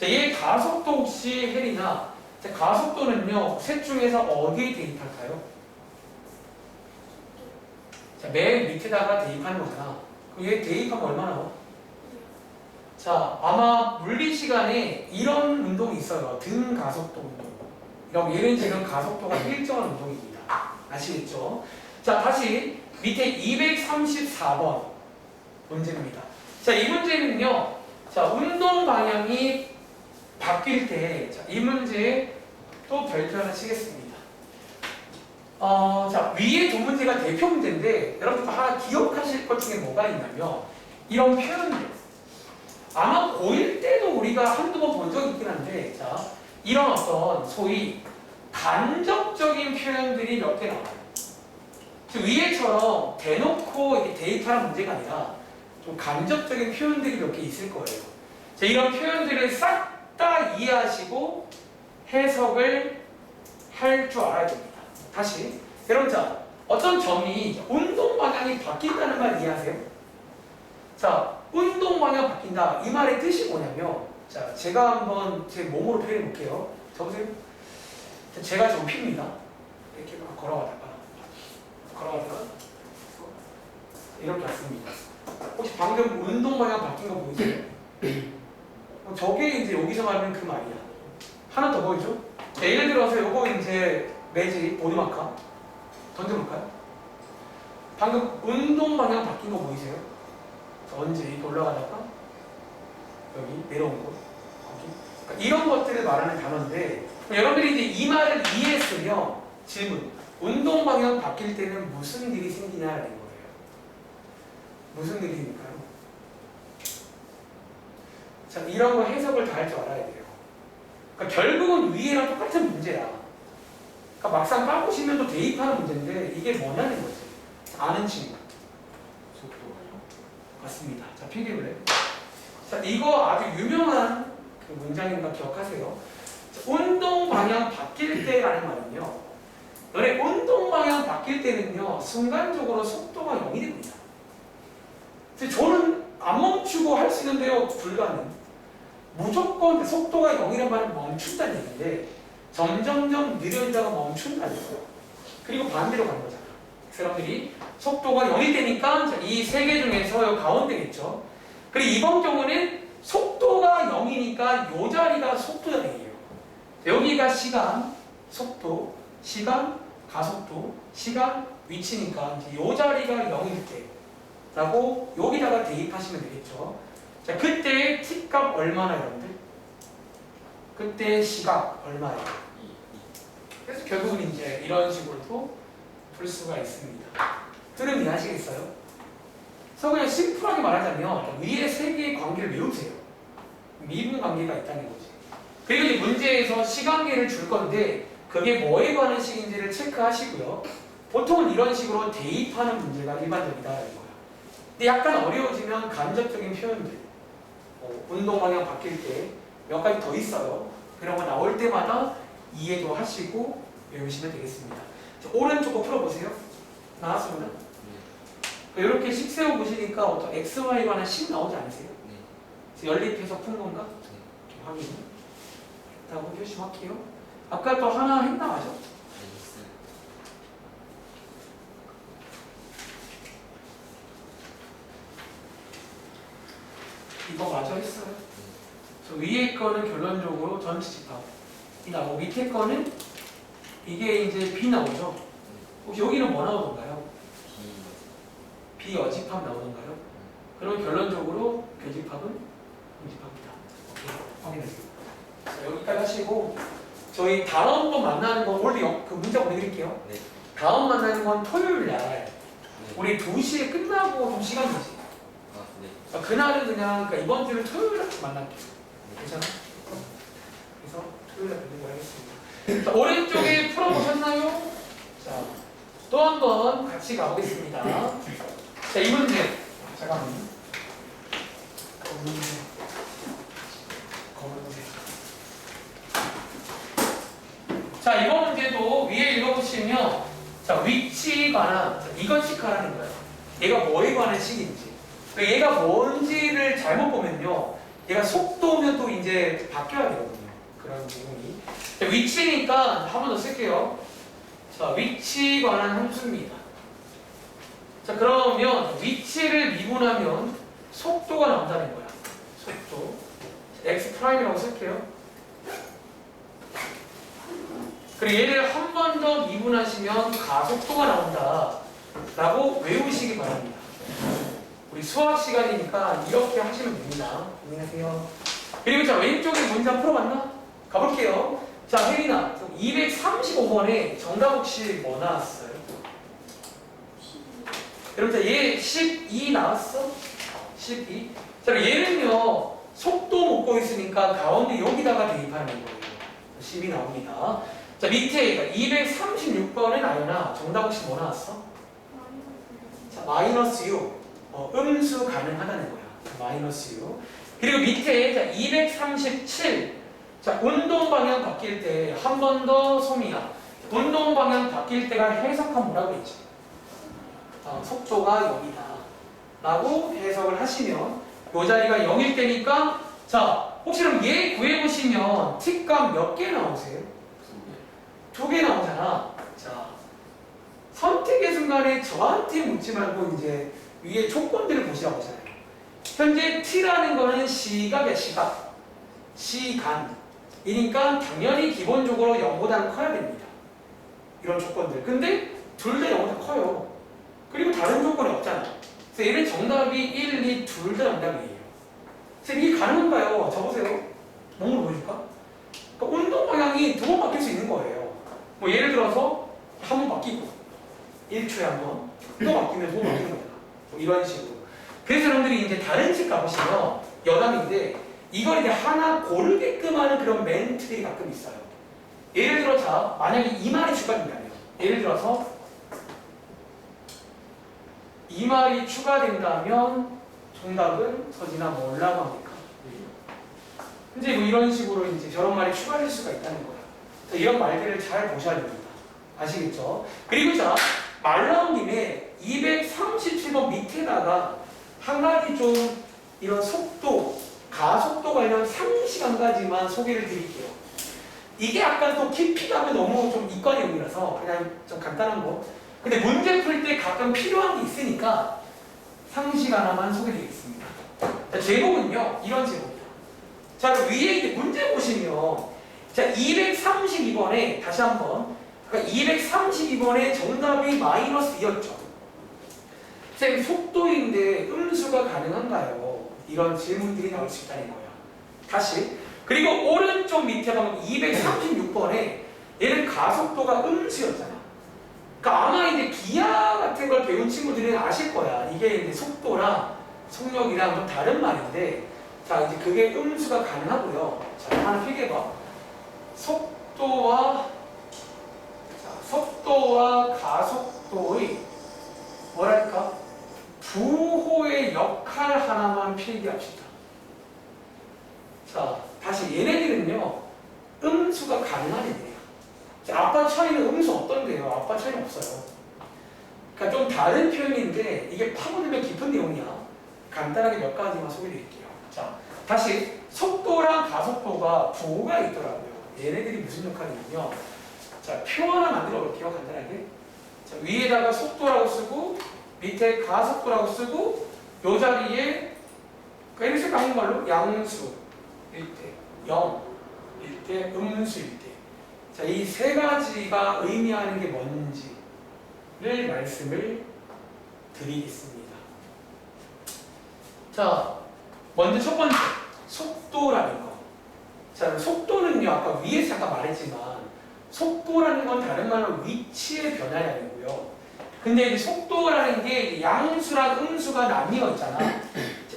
자, 얘 가속도 혹시 혜리나 자, 가속도는요 셋 중에서 어디에 대입할까요? 자, 맨 밑에다가 대입하는 거잖아. 그럼 얘 대입하면 얼마 나와? 자, 아마 물리 시간에 이런 운동이 있어요. 등 가속도 운동. 그럼 얘는 지금 가속도가 일정한 운동입니다. 아시겠죠? 자, 다시 밑에 234번 문제입니다. 자, 이 문제는요. 자, 운동 방향이 바뀔 때, 자, 이 문제 또 별표 하나 치겠습니다. 자, 위에 두 문제가 대표 문제인데 여러분 하나 기억하실 것 중에 뭐가 있냐면 이런 표현들. 아마 고1 때도 우리가 한두 번 본 적이 있긴 한데 자, 이런 어떤 소위 간접적인 표현들이 몇 개 나와요. 즉 위에처럼 대놓고 이렇게 대입하는 문제가 아니라 좀 간접적인 표현들이 몇 개 있을 거예요. 자, 이런 표현들을 싹 다 이해하시고 해석을 할 줄 알아야 됩니다. 다시 여러분 자, 어떤 점이 운동 방향이 바뀐다는 말 이해하세요? 자, 운동 방향 바뀐다. 이 말의 뜻이 뭐냐면 자, 제가 한번 제 몸으로 표현해 볼게요. 저보세요. 자, 제가 좀 핍니다. 이렇게 막 걸어가다가 이렇게 왔습니다. 혹시 방금 운동 방향 바뀐 거 보이세요? 저게 이제 여기서 말하는 그 말이야. 하나 더 보이죠? 자, 예를 들어서 요거 이제 매직 보드마카 던져볼까요? 방금 운동 방향 바뀐 거 보이세요? 자, 언제 이렇게 올라가다가 여기 내려온 거 거기. 그러니까 이런 것들을 말하는 단어인데 여러분들이 이제 이 말을 이해했으면 질문 운동 방향 바뀔 때는 무슨 일이 생기냐라는 거예요. 무슨 일이니까요? 자, 이런 거 해석을 다 할 줄 알아야 돼요. 그러니까 결국은 위에랑 똑같은 문제야. 그러니까 막상 까보시면 또 대입하는 문제인데 이게 뭐냐는 거지. 아는 친구. 속도가요? 맞습니다. 자, 필기를 해. 자, 이거 아주 유명한 그 문장인가 기억하세요? 자, 운동 방향 바뀔 때라는 말은요. 너네 운동 방향 바뀔 때는요. 순간적으로 속도가 0이 됩니다. 저는 안 멈추고 할 수 있는데요. 불가능. 무조건 속도가 0이란 말은 멈춘다는 얘기인데 점점점 느려지다가 멈춘다는 거예요. 그리고 반대로 가는 거잖아. 사람들이 속도가 0이 되니까 이 세 개 중에서 이 가운데겠죠. 그리고 이번 경우는 속도가 0이니까 이 자리가 속도가 되게요. 여기가 시간, 속도, 시간, 가속도, 시간, 위치니까 이제 이 자리가 0일 때 라고 여기다가 대입하시면 되겠죠. 자, 그때 t값 얼마나 여러분들? 그때 시각 얼마예요? 그래서 결국은 이제 이런 식으로도 풀 수가 있습니다. 들으면 이해하시겠어요? 그래서 그냥 심플하게 말하자면 위에 세 개의 관계를 외우세요. 미분 관계가 있다는 거지. 그리고 이제 문제에서 시간계를 줄 건데 그게 뭐에 관한 식인지를 체크하시고요. 보통은 이런 식으로 대입하는 문제가 일반적이다라는 거예요. 근데 약간 어려워지면 간접적인 표현들, 운동 방향 바뀔 때 몇 가지 더 있어요. 그런 거 나올 때마다 이해도 하시고 외우시면 되겠습니다. 자, 오른쪽 거 풀어보세요. 나왔습니다. 네. 이렇게 식 세워 보시니까 어떤 x, y 관한 식 나오지 않으세요? 네. 그래서 연립해서 푼 건가? 네. 이렇게 확인. 다음 표시할게요. 아까 또 하나 했나 맞아? 알겠어요. 이거 맞아 했어요. 저 위에 거는 결론적으로 전체 집합이 나오고 밑에 거는 이게 이제 B 나오죠. 혹시 여기는 뭐 나오던가요? 비어집합 나오던가요? 그럼 결론적으로 교집합은 교집합이다. 오케이, 확인해주세요. 자, 여기까지 하시고 저희 다음 번 만나는 건 원래 그 문자 보내드릴게요. 네. 다음 만나는 건 토요일 날 네. 우리 2시에 끝나고 좀 시간 되지. 아, 네. 그날은 그냥 그러니까 이번 주를 토요일 날 만날게요. 괜찮아? 그래서 토요일 날 뵙는 거 하겠습니다. 자, 오른쪽에 풀어보셨나요? 자, 또 한 번 같이 가보겠습니다. 자, 이 문제. 잠깐만요. 검은색. 자, 이번 문제도 위에 읽어보시면 자, 위치에 관한 자, 이것씩 하라는 거예요. 얘가 뭐에 관한 식인지. 그러니까 얘가 뭔지를 잘못 보면요. 얘가 속도면 또 이제 바뀌어야 되거든요. 그런 부분이. 자, 위치니까 한 번 더 쓸게요. 자, 위치 관한 함수입니다. 자, 그러면 위치를 미분하면 속도가 나온다는 거야. 속도. x'이라고 쓸게요. 그리고 얘를 한 번 더 미분하시면 가속도가 나온다. 라고 외우시기 바랍니다. 우리 수학 시간이니까 이렇게 하시면 됩니다. 안녕하세요. 그리고 자, 왼쪽에 문제 한번 풀어봤나? 가볼게요. 자, 혜린아, 235번에 정답 혹시 뭐 나왔어요? 여러분, 자, 얘 12 나왔어? 12. 자, 얘는요, 속도 묶고 있으니까 가운데 여기다가 대입하는 거예요. 10이 나옵니다. 자, 밑에 236번에 나연아, 정답 혹시 뭐 나왔어? 자, 마이너스 6. 음수 가능하다는 거야. 마이너스 6. 그리고 밑에 자, 237. 자, 운동 방향 바뀔 때 한 번 더 소미야. 운동 방향 바뀔 때가 해석하면 뭐라고 했지? 속도가 0이다. 라고 해석을 하시면 이 자리가 0일 때니까 자, 혹시 그럼 얘 구해보시면 t값 몇 개 나오세요? 2개 나오잖아. 자, 선택의 순간에 저한테 묻지 말고 이제 위에 조건들을 보시라고 하잖아요. 현재 t라는 거는 시각이야, 시각. 시간. 이니까 당연히 기본적으로 0보다는 커야 됩니다. 이런 조건들. 근데 둘 다 0보다 커요. 그리고 다른 조건이 없잖아. 그래서 얘는 정답이 1, 2, 둘 다 정답이에요. 선생님 이게 가능한가요? 저보세요. 몸으로 보여줄까? 그러니까 운동 방향이 두 번 바뀔 수 있는 거예요. 뭐 예를 들어서 한 번 바뀌고 1초에 한 번, 또 바뀌면 또 바뀌는 거야. 뭐 이런 식으로. 그래서 여러분들이 이제 다른 집 가보시면 여담인데 이걸 이제 하나 고르게끔 하는 그런 멘트들이 가끔 있어요. 예를 들어 자 만약에 이 말이 추가된다면 예를 들어서 이 말이 추가된다면 정답은 서진아 뭐라고 합니까? 이제 뭐 이런 식으로 이제 저런 말이 추가될 수가 있다는 거야. 이런 말들을 잘 보셔야 됩니다. 아시겠죠? 그리고 자 말 나온 김에 237번 밑에다가 한 가지 좀 이런 속도, 가속도 관련 상식 한 가지만 소개를 드릴게요. 이게 약간 또 깊이 가면 너무 좀 이과내용이라서 그냥 좀 간단한 거. 근데 문제 풀 때 가끔 필요한 게 있으니까 상식 하나만 소개드리겠습니다. 자, 제목은요, 이런 제목이에요. 자, 위에 이제 문제 보시면 자, 232번에 다시 한번 그러니까 232번에 정답이 -2였죠. 쌤, 속도인데 음수가 가능한가요? 이런 질문들이 나올 수 있다는 거예요. 다시. 그리고 오른쪽 밑에 보면 236번에 얘는 가속도가 음수였잖아. 그러니까 아마 이제 기하 같은 걸 배운 친구들은 아실 거야. 이게 이제 속도랑 속력이랑 좀 다른 말인데, 자, 이제 그게 음수가 가능하고요. 자, 하나 필기해봐. 속도와 가속도의 뭐랄까? 부호의 역할 하나만 필기합시다. 자, 다시 얘네들은요, 음수가 가능한 애들이에요. 자, 아빠 차이는 음수 어떤데요? 아빠 차이는 없어요. 그러니까 좀 다른 표현인데 이게 파고들면 깊은 내용이야. 간단하게 몇 가지만 소개드릴게요. 자, 다시 속도랑 가속도가 부호가 있더라고요. 얘네들이 무슨 역할이냐면, 자, 표 하나 만들어 볼게요. 간단하게. 자, 위에다가 속도라고 쓰고 밑에 가속도라고 쓰고 요 자리에 이렇게 생각하는 걸로 양수 1대 0일 때 음수일 때. 자, 이 세 가지가 의미하는 게 뭔지를 말씀을 드리겠습니다. 자, 먼저 첫 번째 속도라는 거. 자, 속도는요 아까 위에서 잠깐 말했지만 속도라는 건 다른 말로 위치의 변화가 아니고요. 근데 이제 속도라는 게 양수랑 음수가 나뉘어 있잖아.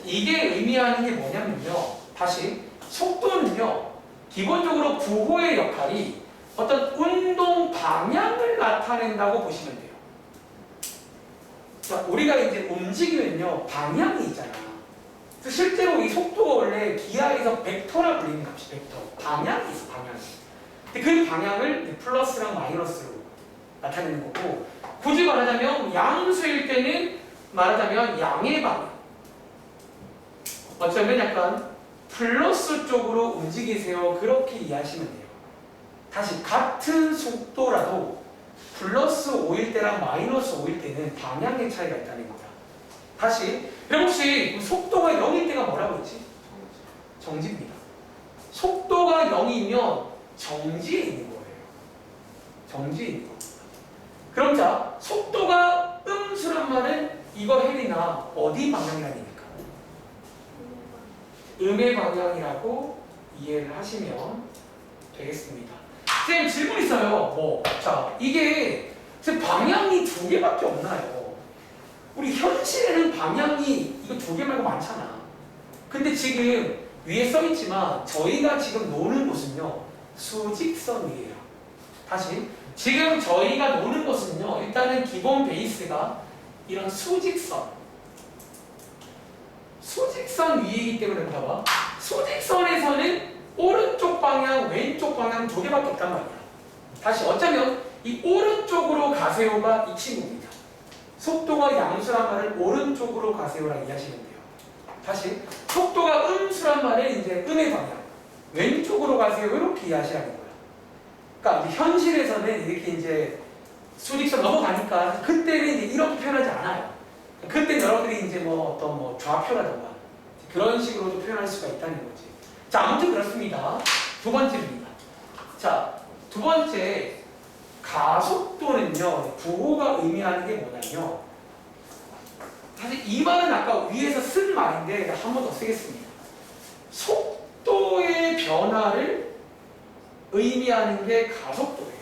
이게 의미하는 게 뭐냐면요. 다시 속도는요. 기본적으로 부호의 역할이 어떤 운동 방향을 나타낸다고 보시면 돼요. 자, 우리가 이제 움직이면요. 방향이 있잖아. 그래서 실제로 이 속도가 원래 기하에서 벡터라 불리는 값이 벡터. 방향이 있어, 방향이. 근데 그 방향을 플러스랑 마이너스로 나타내는 거고, 굳이 말하자면 양수일 때는 말하자면 양의 방향. 어쩌면 약간 플러스 쪽으로 움직이세요. 그렇게 이해하시면 돼요. 다시 같은 속도라도 플러스 5일 때랑 마이너스 5일 때는 방향의 차이가 있다는 거야. 다시, 그럼 혹시 속도가 0일 때가 뭐라고 했지? 정지입니다. 속도가 0이면 정지에 있는 거예요. 정지에 있는 거. 그럼 자, 속도가 음수란 말은 이거 헬이나 어디 방향이라는 얘기입니까? 음의 방향이라고 이해를 하시면 되겠습니다. 쌤, 질문 있어요. 뭐, 자, 이게 쌤 방향이 두 개밖에 없나요? 우리 현실에는 방향이 이거 두 개 말고 많잖아. 근데 지금 위에 써 있지만 저희가 지금 노는 곳은요 수직선 위에요. 다시, 지금 저희가 노는 것은요 일단은 기본 베이스가 이런 수직선 위이기 때문에 봐봐. 수직선에서는 오른쪽 방향, 왼쪽 방향 두 개밖에 없단 말이야. 다시, 어쩌면 이 오른쪽으로 가세요가 이 친구입니다. 속도가 양수란 말을 오른쪽으로 가세요라고 이해하시면 돼요. 다시, 속도가 음수란 말은 이제 음의 방향, 왼쪽으로 가세요 이렇게 이해하시라는 거야. 그러니까 이제 현실에서는 이렇게 이제 수직선 넘어가니까 그때는 이제 이렇게 표현하지 않아요. 그때 여러분들이 이제 뭐 어떤 뭐 좌표라든가 그런 식으로도 표현할 수가 있다는 거지. 자, 아무튼 그렇습니다. 두 번째입니다. 자, 두 번째 가속도는요. 부호가 의미하는 게 뭐냐면요. 사실 이 말은 아까 위에서 쓴 말인데 한 번 더 쓰겠습니다. 속도의 변화를 의미하는 게 가속도예요.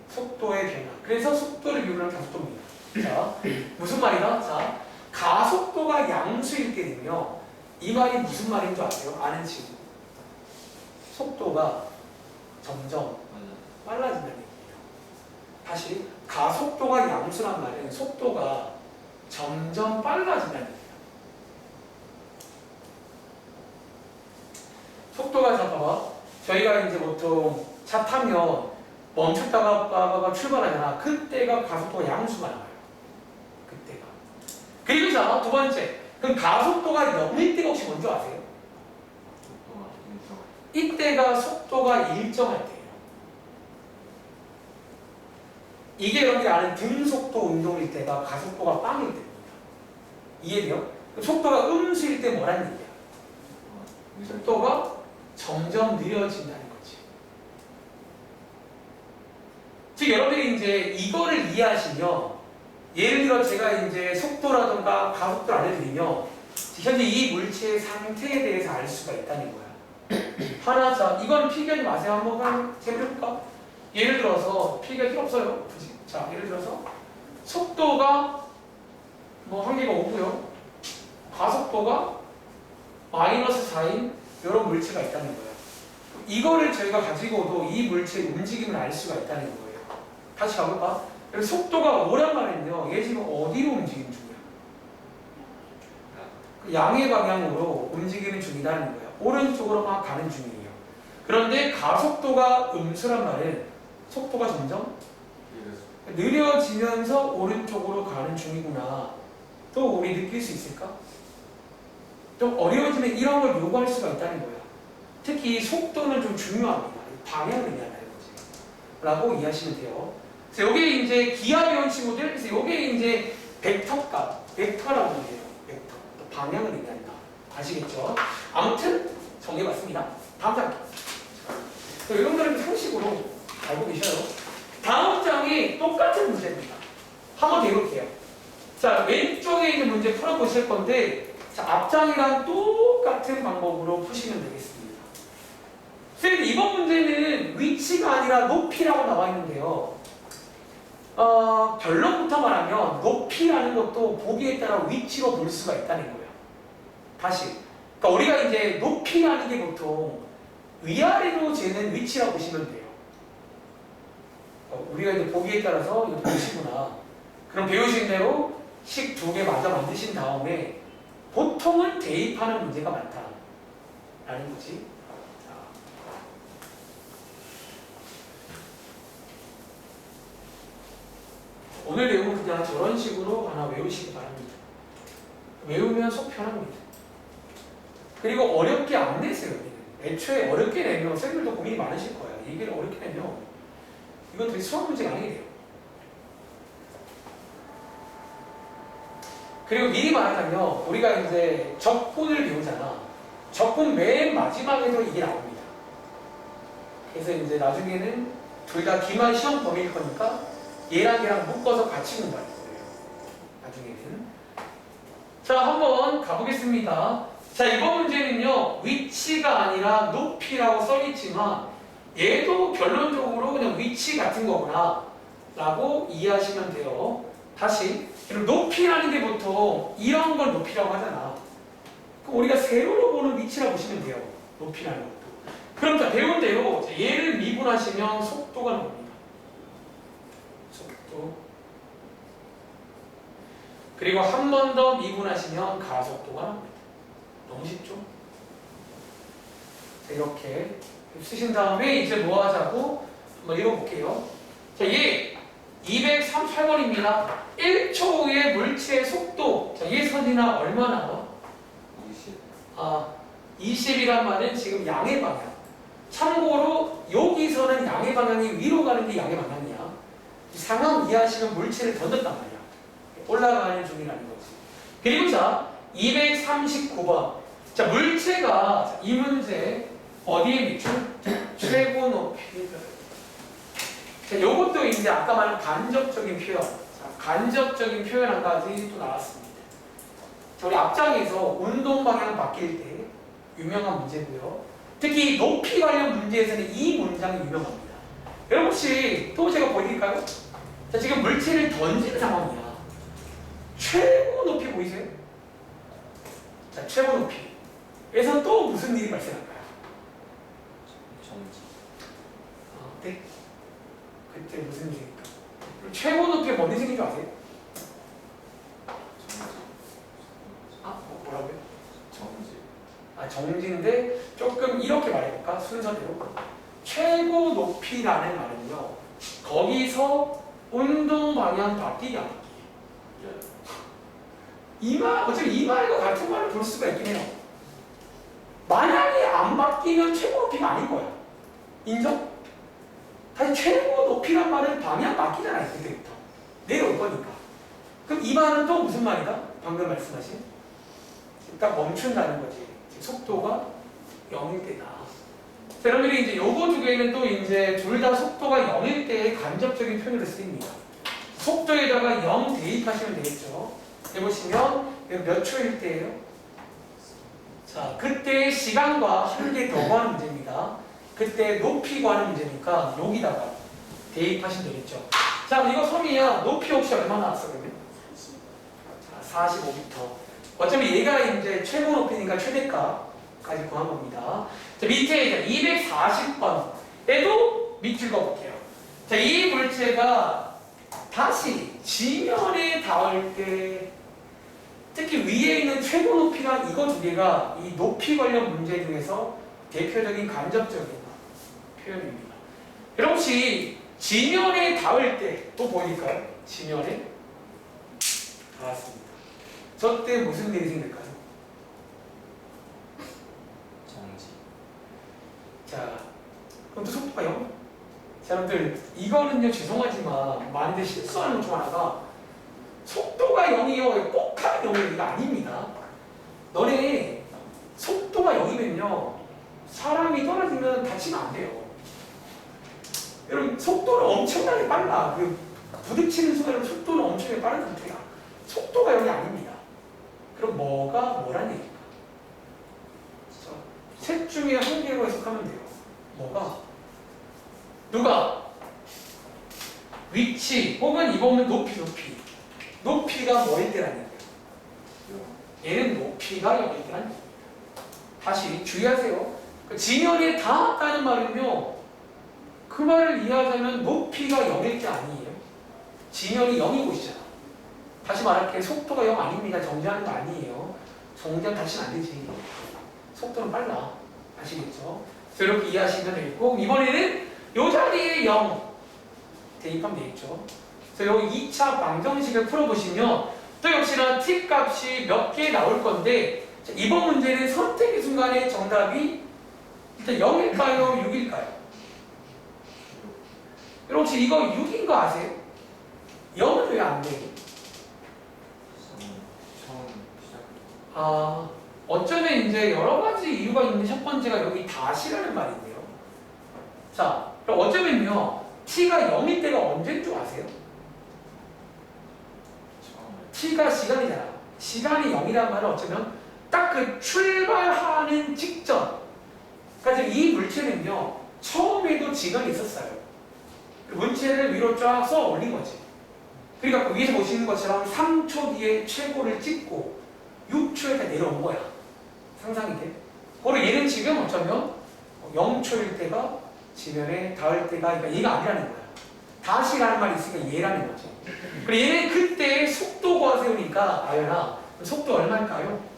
속도의 변화. 그래서 속도를 비교하는 가속도입니다. 자, 무슨 말이다? 자, 가속도가 양수일 때는요. 이 말이 무슨 말인 줄 아세요? 아는 친구. 속도가 점점 빨라진다는 얘기예요. 다시 가속도가 양수란 말은 속도가 점점 빨라진다는 얘기예요. 속도가 잠깐만 저희가 이제 보통 차 타면 멈췄다가 출발하잖아. 그때가 가속도가 양수가 나와요. 그때가. 그리고 자, 두 번째. 그럼 가속도가 넘을 때가 혹시 뭔지 아세요? 속도가 일정. 이때가 속도가 일정할 때예요. 이게 여러분들이 아는 등속도 운동일 때가 가속도가 빵일 때입니다. 이해돼요? 속도가 음수일 때 뭐라는 얘기야? 속도가 점점 느려진다는 거지. 즉 여러분들이 이제 이거를 이해하시면 예를 들어 제가 이제 속도라든가 가속도를 알려드리면 현재 이 물체의 상태에 대해서 알 수가 있다는 거야. 하나, 자, 이건 필기하지 마세요. 한번 해볼까? 예를 들어서 필기할 필요 없어요. 굳이. 자, 예를 들어서 속도가 뭐 한 개가 5고요. 가속도가 마이너스 4인 이런 물체가 있다는 거예요. 이거를 저희가 가지고도 이 물체의 움직임을 알 수가 있다는 거예요. 다시 가볼까? 그래서 속도가 5란 말은요. 얘 지금 어디로 움직이는 중이야? 양의 방향으로 움직이는 중이라는 거예요. 오른쪽으로 막 가는 중이에요. 그런데 가속도가 음수란 말은 속도가 점점 느려지면서 오른쪽으로 가는 중이구나. 또 우리 느낄 수 있을까? 좀 어려워지면 이런 걸 요구할 수가 있다는 거야. 특히 속도는 좀 중요합니다. 방향을 의미한다는 거지. 라고 이해하시면 돼요. 그래서 이게 이제 기하 배운 친구들, 그래서 이게 이제 벡터값, 벡터라고 해요. 벡터. 또 방향을 의미한다. 아시겠죠? 아무튼 정리해봤습니다. 다음 장. 여러분들은 상식으로 알고 계셔요. 다음 장이 똑같은 문제입니다. 한번 더 해볼게요. 자, 왼쪽에 있는 문제 풀어보실 건데, 자, 앞장이랑 똑같은 방법으로 푸시면 되겠습니다. 선생님, 이번 문제는 위치가 아니라 높이라고 나와 있는데요. 결론부터 말하면 높이라는 것도 보기에 따라 위치로 볼 수가 있다는 거예요. 다시. 그러니까 우리가 이제 높이라는 게 보통 위아래로 재는 위치라고 보시면 돼요. 우리가 이제 보기에 따라서 이거 보시구나. 그럼 배우신 대로 식 2개 마저 만드신 다음에 보통은 대입하는 문제가 많다라는 거지. 오늘 내용은 그냥 저런 식으로 하나 외우시기 바랍니다. 외우면 속 편합니다. 그리고 어렵게 안 내세요. 애초에 어렵게 내면 선생님들도 고민이 많으실 거예요. 얘기를 어렵게 내면 이건 되게 수학 문제가 아니게 돼요. 그리고 미리 말하자면 우리가 이제 적분을 배우잖아. 적분 맨 마지막에도 이게 나옵니다. 그래서 이제 나중에는 둘 다 기말 시험 범위일 거니까 얘랑 얘랑 묶어서 같이 공부할 거예요. 나중에는. 자, 한번 가보겠습니다. 자, 이번 문제는요. 위치가 아니라 높이라고 써있지만 얘도 결론적으로 그냥 위치 같은 거구나 라고 이해하시면 돼요. 다시. 그럼 높이라는 게 보통 이런 걸 높이라고 하잖아. 그럼 우리가 세로로 보는 위치라고 보시면 돼요. 높이라는 것도. 그럼 자, 배운 대로 얘를 미분하시면 속도가 나옵니다. 속도. 그리고 한 번 더 미분하시면 가속도가 나옵니다. 너무 쉽죠? 자, 이렇게 쓰신 다음에 이제 뭐 하자고 한번 읽어볼게요. 자, 얘 238번입니다. 1초 후의 물체의 속도. 자, 얘 선이나 얼마 나와? 20. 20이란 말은 지금 양의 방향. 참고로 여기서는 양의 방향이 위로 가는 게 양의 방향이야. 상황 이해하시면 물체를 던졌단 말이야. 올라가는 중이라는 거지. 그리고 자, 239번. 자, 물체가 이 문제 어디에 밑줄? 최고 높이. 자, 요것도 이제 아까 말한 간접적인 표현. 자, 간접적인 표현 한 가지 또 나왔습니다. 자, 우리 앞장에서 운동 방향 바뀔 때 유명한 문제고요. 특히 높이 관련 문제에서는 이 문장이 유명합니다. 여러분 혹시 또 제가 보여드릴까요? 자, 지금 물체를 던지는 상황이야. 최고 높이 보이세요? 자, 최고 높이. 그래서 또 무슨 일이 발생할까요? 정지. 네? 그때 무슨 일일까? 최고 높이가 뭔 생긴 줄 아세요? 정지. 뭐라고요? 정지. 정지인데 조금 이렇게 말해볼까? 순서대로. 최고 높이라는 말은요. 거기서 운동 방향 바뀌기 안 바뀌기. 어차피 이 말과 같은 말을 볼 수가 있긴 해요. 만약에 안 바뀌면 최고 높이가 아닌 거야. 인정? 사실 최고 높이란 말은 방향 바뀌잖아요. 그때부터. 내려올 거니까. 그럼 이 말은 또 무슨 말이다? 방금 말씀하신? 딱 멈춘다는 거지. 속도가 0일 때다. 자, 여러분들이 이제 요거 두 개는 또 이제 둘 다 속도가 0일 때의 간접적인 표현으로 쓰입니다. 속도에다가 0 대입하시면 되겠죠. 해보시면 몇 초일 때예요? 자, 그때 시간과 한 개 더 구하는 문제입니다. 그때 높이 구하는 문제니까 여기다가 대입하시면 되겠죠. 자, 이거 섬이야. 높이 혹시 얼마 나왔어 그러면? 자, 45m. 어차피 얘가 이제 최고 높이니까 최대값까지 구한 겁니다. 자, 밑에 이제 240번에도 밑줄 그어볼게요. 자, 이 물체가 다시 지면에 닿을 때 특히 위에 있는 최고 높이랑 이거 두 개가 이 높이 관련 문제 중에서 대표적인 간접적인 표현입니다. 여러분 혹시 지면에 닿을 때 또 보일까요? 지면에 닿았습니다. 저 때 무슨 일이 생길까요? 정지. 자, 그럼 또 속도가 0? 자, 여러분들 이거는요 죄송하지만 많이들 실수하는 것 중 하나가 속도가 0이요 꼭 하면 0이 이거 아닙니다. 너네 속도가 0이면요 사람이 떨어지면 다치면 안 돼요. 여러분 속도는 엄청나게 빨라. 부딪히는 순간 속도는 엄청나게 빠른 상태야. 속도가 0이 아닙니다. 그럼 뭐란 얘기일까? 셋 중에 한 개로 해석하면 돼요. 뭐가? 누가? 위치 혹은 이번은 높이가 뭐일 때라는 거예요? 얘는 높이가 0일 때라는 거예요. 다시 주의하세요. 지면에 닿았다는 말은요 그 말을 이해하자면 높이가 0일 때 아니에요. 지면이 0인 곳이잖아. 다시 말할게 속도가 0 아닙니다. 정지하는 거 아니에요. 정지하면 다치면 안 되지. 속도는 빨라. 아시겠죠? 이렇게 이해하시면 되겠고 이번에는 이 자리에 0 대입하면 되겠죠. 그래서 여기 2차 방정식을 풀어보시면 또 역시나 t 값이 몇 개 나올 건데 자, 이번 문제는 선택의 순간에 정답이 일단 0일까요? 6일까요? 여러분 혹시 이거 6인 거 아세요? 0은 왜 안 돼요? 처음 시작. 어쩌면 이제 여러 가지 이유가 있는데 첫 번째가 여기 다시라는 말인데요. 자, 그럼 어쩌면요 t가 0일 때가 언제인 줄 아세요? t가 시간이잖아. 시간이 0이란 말은 어쩌면 딱 그 출발하는 직전. 그러니까 이 물체는요 처음에도 지각이 있었어요. 물체를 위로 쫙 쏘아 올린 거지. 그러니까 그 위에서 보시는 것처럼 3초 뒤에 최고를 찍고 6초에 다 내려온 거야. 상상이 돼? 그리고 얘는 지금 어쩌면 0초일 때가 지면에 닿을 때가 그러니까 얘가 아니라는 거야. 다시라는 말이 있으니까 얘라는 거죠. 그리고 얘는 그때 속도 구하세요니까 아연아 속도 얼마일까요?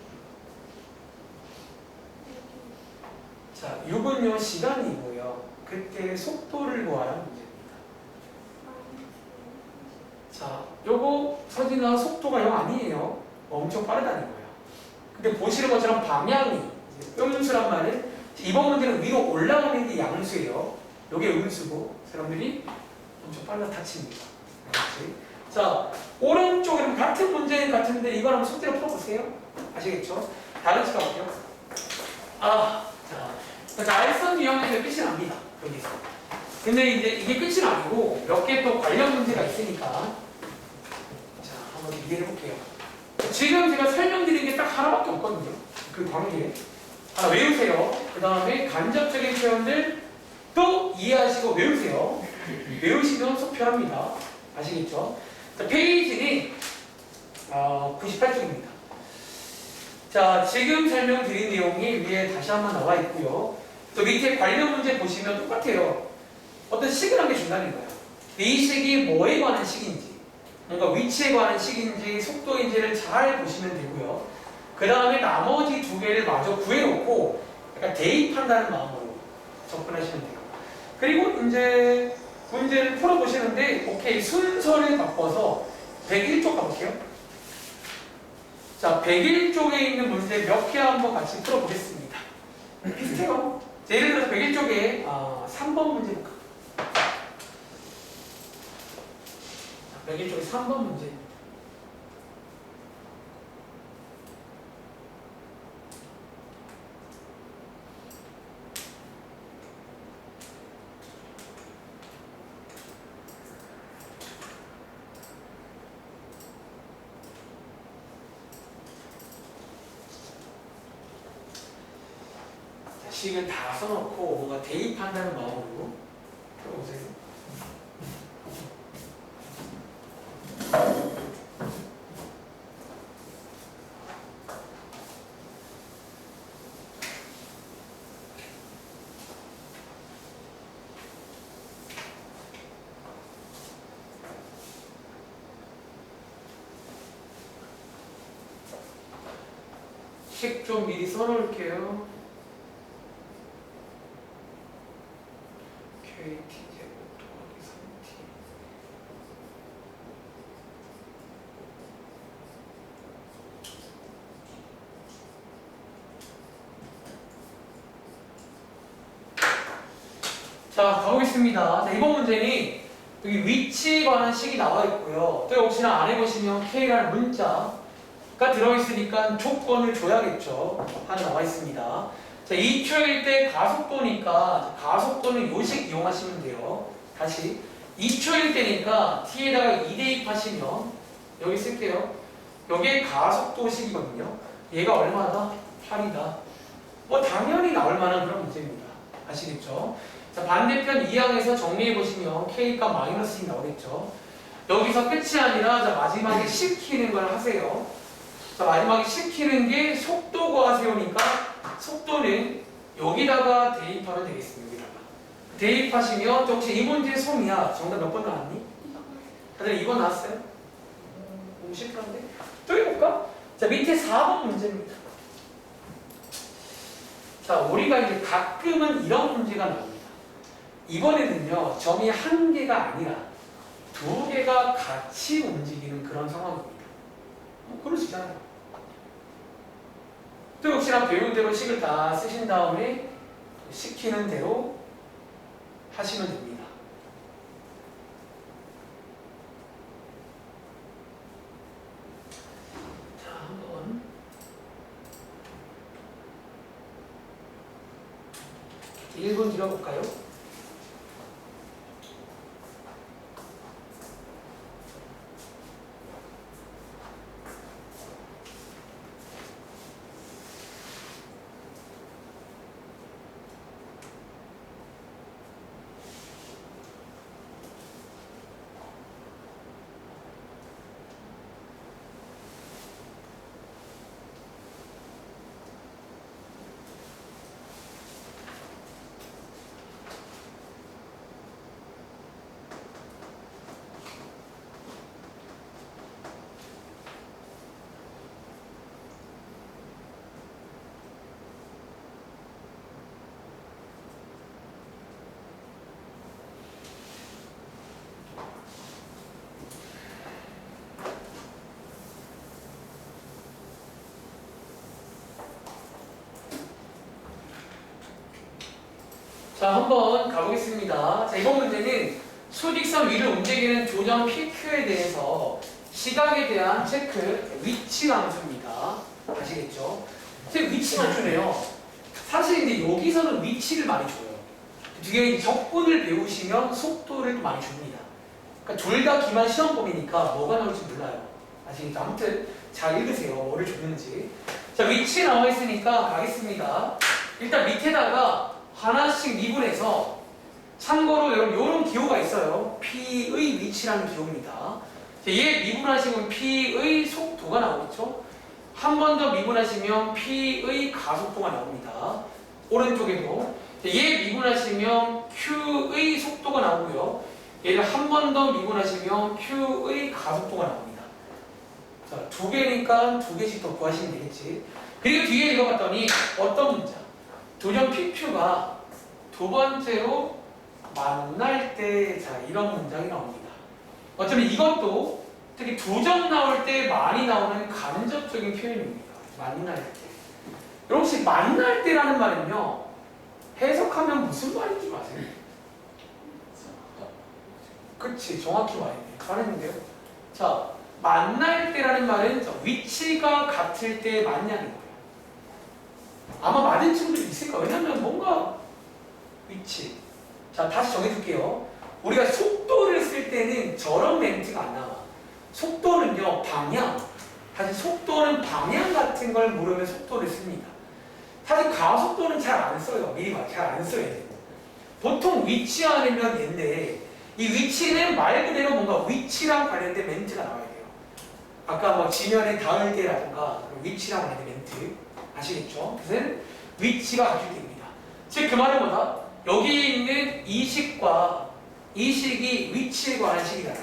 자, 6은요 시간이고요. 그때 속도를 구하라는 문제입니다. 자, 요거 서진아 속도가 0 아니에요. 엄청 빠르다는 거예요. 근데 보시는 것처럼 방향이 음수란 말은 이번 문제는 위로 올라가는 게 양수예요. 요게 음수고 사람들이 엄청 빨라 다칩니다. 그렇지? 자, 오른쪽에는 같은 문제는 같은데 이걸 한번 숙제로 풀어보세요. 아시겠죠? 다른 시간 볼게요. 자, 자, 알선 유형에서 끝이 납니다. 여기서. 근데 이제 이게 끝이 아니고 몇 개 또 관련 문제가 있으니까 자, 한번 이해해 볼게요. 지금 제가 설명드린 게 딱 하나밖에 없거든요. 그 관계. 하나 외우세요. 그 다음에 간접적인 표현들 또 이해하시고 외우세요. 외우시면 속 편합니다. 아시겠죠? 자, 페이지는 98쪽입니다. 자, 지금 설명드린 내용이 위에 다시 한번 나와 있고요. 또 밑에 관련 문제 보시면 똑같아요. 어떤 식을 한 개 준다는 거예요. 이 식이 뭐에 관한 식인지, 뭔가 위치에 관한 식인지, 속도인지를 잘 보시면 되고요. 그 다음에 나머지 두 개를 마저 구해놓고 약간 대입한다는 마음으로 접근하시면 돼요. 그리고 이제 문제를 풀어보시는데, 오케이, 순서를 바꿔서 101쪽 가볼게요. 자, 101쪽에 있는 문제 몇 개 한번 같이 풀어보겠습니다. 비슷해요. 자, 예를 들어서 101쪽에 3번 문제 볼까? 101쪽에 3번 문제. 식을 다 써놓고 뭔가 대입한다는 마음으로 풀어보세요. 식 좀 미리 써놓을게요. KT제곱 더하기 3T. 자, 가보겠습니다. 자, 이번 문제는 여기 위치에 관한 식이 나와 있고요. 또 혹시나 안 해보시면 K라는 문자가 들어있으니까 조건을 줘야겠죠. 하나 나와 있습니다. 자, 2초일 때 가속도니까 가속도는 요식 이용하시면 돼요. 다시 2초일 때니까 t에다가 2 대입하시면 여기 쓸게요. 여기에 가속도식이거든요. 얘가 얼마다? 8이다. 뭐 당연히 나올 만한 그런 문제입니다. 아시겠죠? 자, 반대편 2항에서 정리해보시면 k가 마이너스 1 나오겠죠. 여기서 끝이 아니라 자, 마지막에 시키는 걸 하세요. 자, 마지막에 시키는 게 속도 구하세요니까 속도는 여기다가 대입하면 되겠습니다. 여기다가 대입하시면 혹시 이 문제 송이야. 정답 몇 번 나왔니? 다들 2번 나왔어요? 너무 심플한데? 또 해볼까? 자, 밑에 4번 문제입니다. 자, 우리가 이제 가끔은 이런 문제가 나옵니다. 이번에는요, 점이 한 개가 아니라 두 개가 같이 움직이는 그런 상황입니다. 그럴 수 있잖아요. 또 혹시나 배운 대로 식을 다 쓰신 다음에 시키는 대로 하시면 됩니다. 자, 한번 1분 들어볼까요? 자, 한번 가보겠습니다. 자, 이번 문제는 수직선 위를 움직이는 조정 PQ에 대해서 시각에 대한 체크, 위치 함수입니다. 아시겠죠? 선생님, 위치 함수네요. 사실 이제 여기서는 위치를 많이 줘요. 뒤에 적분을 배우시면 속도를 또 많이 줍니다. 그러니까 둘 다 기말 시험범위니까 뭐가 나올지 몰라요. 아시겠죠? 아무튼 잘 읽으세요. 뭐를 줬는지. 자, 위치 나와 있으니까 가겠습니다. 일단 밑에다가 하나씩 미분해서 참고로 여러분 이런 기호가 있어요. P의 위치라는 기호입니다. 자, 얘 미분하시면 P의 속도가 나오겠죠? 한 번 더 미분하시면 P의 가속도가 나옵니다. 오른쪽에도. 자, 얘 미분하시면 Q의 속도가 나오고요. 얘를 한 번 더 미분하시면 Q의 가속도가 나옵니다. 자, 두 개니까 두 개씩 더 구하시면 되겠지. 그리고 뒤에 읽어봤더니 어떤 문자? 도전 PQ가 두 번째로 만날 때, 자, 이런 문장이 나옵니다. 어쩌면 이것도 특히 두 점 나올 때 많이 나오는 간접적인 표현입니다. 만날 때. 여러분 혹시 만날 때라는 말은요, 해석하면 무슨 말인지 아세요? 그치, 정확히 말했네. 잘했는데요. 자, 만날 때라는 말은 위치가 같을 때 만나는 거예요. 아마 맞은 친구들이 있을 거예요. 왜냐면 뭔가 위치. 자, 다시 정해줄게요. 우리가 속도를 쓸 때는 저런 멘트가 안 나와. 속도는요, 방향. 사실 속도는 방향 같은 걸 물으면 속도를 씁니다. 사실 가속도는 잘 안 써요. 미리 말, 잘 안 써야 돼요. 보통 위치 아니면 얘인데, 이 위치는 말 그대로 뭔가 위치랑 관련된 멘트가 나와야 돼요. 아까 뭐 지면에 닿을 때라든가 위치랑 관련된 멘트 아시겠죠? 그것은 위치가 같을 때입니다. 즉 그 말은 뭐다? 여기 있는 이 식과 이 식이 위치에 관한 식이다.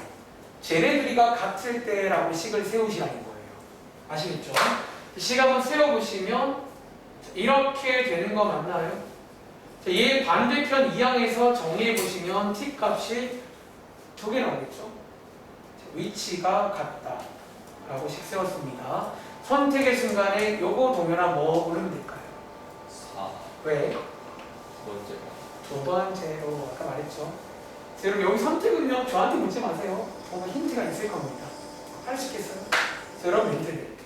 쟤네들이가 같을 때라고 식을 세우시라는 거예요. 아시겠죠? 식 한번 세워보시면 이렇게 되는 거 맞나요? 얘 반대편 2항에서 정리해보시면 t 값이 두 개 나오겠죠? 위치가 같다 라고 식 세웠습니다. 선택의 순간에 요거 동요나 뭐 부르면 될까요? 4. 왜? 번째. 두 번째로 아까 말했죠. 여러분 여기 선택은요 저한테 묻지 마세요. 뭔가 힌트가 있을 겁니다. 할 수 있겠어요? 여러분 멘트들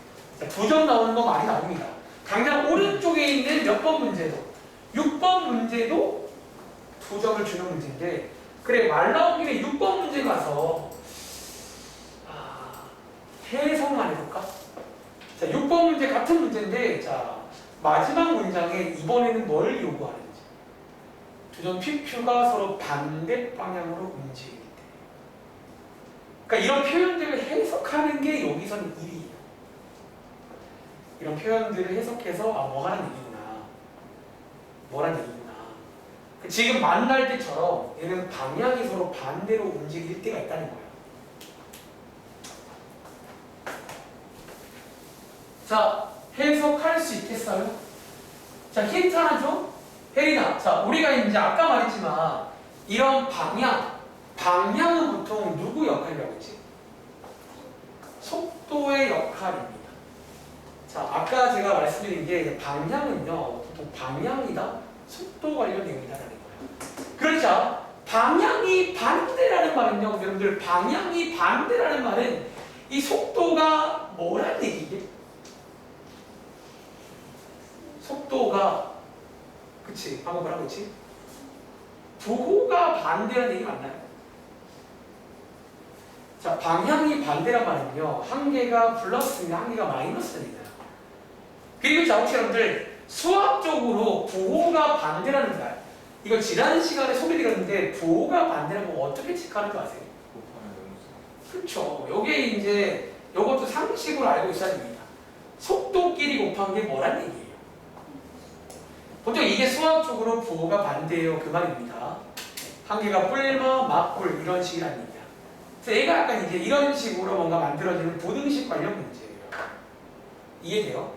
두 점 나오는 거 많이 나옵니다. 당장 오른쪽에 있는 몇 번 문제도 6번 문제도 두 점을 주는 문제인데 그래 말 나온 김에 6번 문제 가서 해석만 해볼까? 자 6번 문제 같은 문제인데 자 마지막 문장에 이번에는 뭘 요구하는지 두 점 PQ가 서로 반대 방향으로 움직이기 때문에 그러니까 이런 표현들을 해석하는 게 여기서는 일이에요. 이런 표현들을 해석해서 뭐하는 얘기구나 뭐라는 얘기구나 지금 만날 때처럼 얘는 방향이 서로 반대로 움직일 때가 있다는 거예요. 자 해석할 수 있겠어요? 자 힌트 하나 줘? 혜린아 자 우리가 이제 아까 말했지만 이런 방향은 보통 누구 역할이라고 했지? 속도의 역할입니다. 자 아까 제가 말씀드린 게 방향은요 보통 방향이다 속도 관련 내용이다라는 거예요. 그렇죠? 방향이 반대라는 말은요 여러분들 방향이 반대라는 말은 이 속도가 뭐라는 얘기게? 속도가 그치 방금 뭐라고 했지? 부호가 반대라는 얘기 맞나요? 자 방향이 반대란 말은요 한 개가 플러스인데 한 개가 마이너스입니다. 그리고 자 혹시 여러분들 수학적으로 부호가 반대라는 말 이거 지난 시간에 소개드렸는데 부호가 반대라는 거 어떻게 체크하는 거 아세요? 그렇죠. 요게 이제 요것도 상식으로 알고 있어야 됩니다. 속도끼리 곱한 게 뭐란 얘기예요? 보통 이게 수학적으로 부호가 반대예요 그 말입니다. 한 개가 뿔마, 막뿔 이런 식이라는 얘기야. 그래서 얘가 약간 이제 이런 식으로 뭔가 만들어지는 부등식 관련 문제예요. 이해돼요?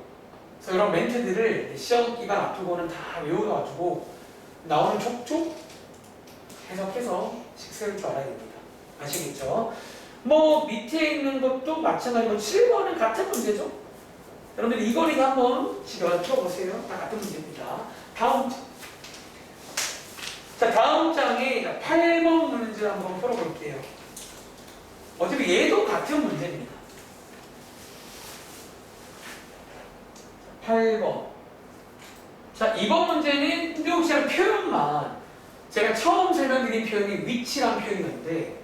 그래서 이런 멘트들을 시험 기간 앞두고는 다 외워가지고 나오는 촉촉 해석해서 식세울 줄 알아야 됩니다. 아시겠죠? 뭐 밑에 있는 것도 마찬가지고 7번은 같은 문제죠? 여러분들 이거리도 한번 집에 와서 풀어보세요. 다 같은 문제입니다. 다음 장. 자 다음 장에 8번 문제 한번 풀어볼게요. 어차피 얘도 같은 문제입니다. 8번. 자, 이번 문제는 흔적시라는 표현만 제가 처음 설명드린 표현이 위치란 표현이었는데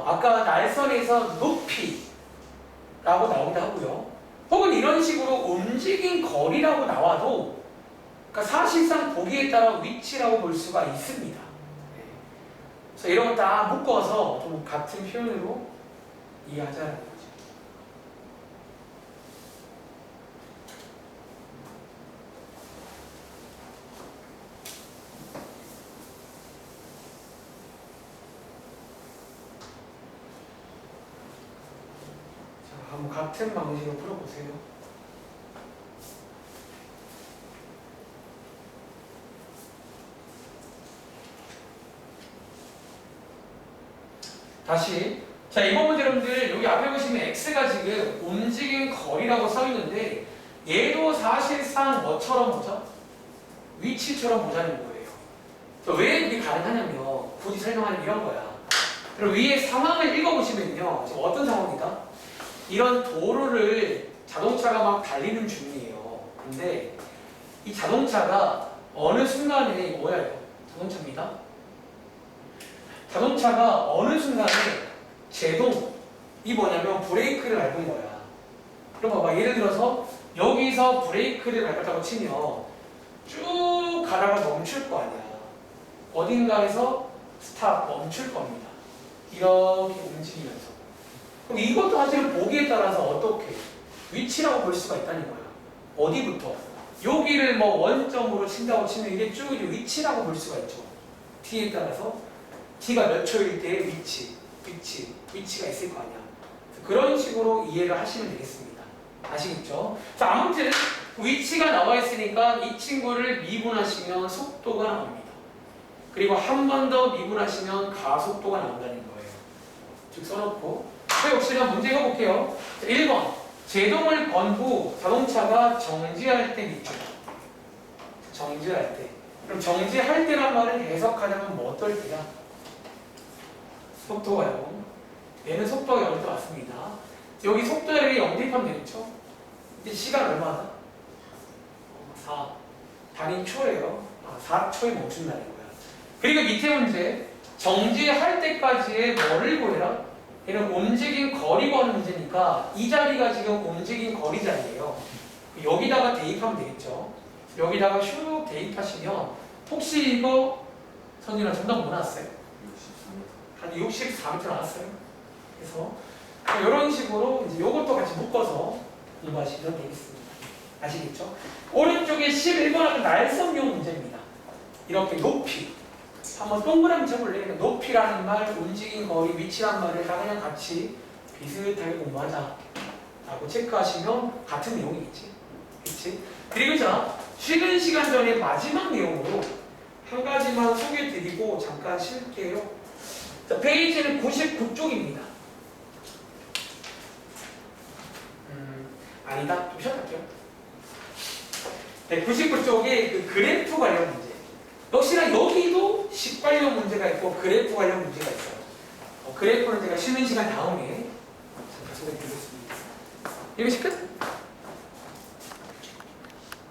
아까 날선에서 높이라고 나오기도 하고요. 혹은 이런 식으로 움직인 거리라고 나와도 그러니까 사실상 보기에 따라 위치라고 볼 수가 있습니다. 그래서 이런 거 다 묶어서 좀 같은 표현으로 이해하자는 거죠. 자, 한번 같은 방식으로 풀어보세요. 다시. 자, 이번 문제 여러분들 여기 앞에 보시면 x가 지금 움직인 거리라고 써 있는데 얘도 사실상 뭐처럼 보죠? 위치처럼 보자는 거예요. 왜 이게 가능하냐면 굳이 설명하는 이런 거야. 그럼 위에 상황을 읽어보시면요. 지금 어떤 상황이다? 이런 도로를 자동차가 막 달리는 중이에요. 근데 이 자동차가 어느 순간에 뭐야 이거? 자동차입니다. 자동차가 어느 순간에 제동이 뭐냐면 브레이크를 밟은 거야. 그럼 봐봐. 예를 들어서 여기서 브레이크를 밟았다고 치면 쭉 가다가 멈출 거 아니야. 어딘가에서 스탑, 멈출 겁니다. 이렇게 움직이면서. 그럼 이것도 사실은 보기에 따라서 어떻게 위치라고 볼 수가 있다는 거야. 어디부터? 여기를 뭐 원점으로 친다고 치면 이게 쭉 위치라고 볼 수가 있죠. t에 따라서 t가 몇 초일 때의 위치가 있을 거 아니야. 그런 식으로 이해를 하시면 되겠습니다. 아시겠죠? 자, 아무튼 위치가 나와 있으니까 이 친구를 미분하시면 속도가 나옵니다. 그리고 한 번 더 미분하시면 가속도가 나온다는 거예요. 즉 써놓고 역시나 문제 읽어볼게요. 1번 제동을 건 후 자동차가 정지할 때 밑줄. 정지할 때. 그럼 정지할 때란 말을 해석하자면 뭐 어떨 때야? 속도가요. 얘는 속도가 0대 맞습니다. 여기 속도를 0 대입하면 되겠죠? 이제 시간 얼마다? 4. 단위 초예요. 4초에 멈춘다는 거야. 그리고 밑에 문제 정지할 때까지의 뭐를 구해라? 얘는 움직인 거리 구하는 문제니까 이 자리가 지금 움직인 거리 자리예요. 여기다가 대입하면 되겠죠. 여기다가 슉 대입하시면 혹시 이거 선진아 정답 뭐 나왔어요? 한 64m 나왔어요. 그래서 이런 식으로 이제 이것도 같이 묶어서 공부하시면 되겠습니다. 아시겠죠? 오른쪽에 11번은 날선용 문제입니다. 이렇게 높이 한번 동그라미 쳐볼래요. 높이라는 말, 움직인 거리, 위치라는 말을 다 그냥 같이 비슷하게 공부하자 라고 체크하시면 같은 내용이겠지. 그치? 그리고 자, 쉬는 시간 전에 마지막 내용으로 한 가지만 소개해드리고 잠깐 쉴게요. 자, 페이지는 99쪽입니다. 아니다. 좀 쉬었다 할게요. 네, 99쪽에 그 그래프 관련 문제. 역시나 여기도 식 관련 문제가 있고 그래프 관련 문제가 있어요. 그래프는 제가 쉬는 시간 다음에 잠깐 소개해드리겠습니다. 이것이 끝?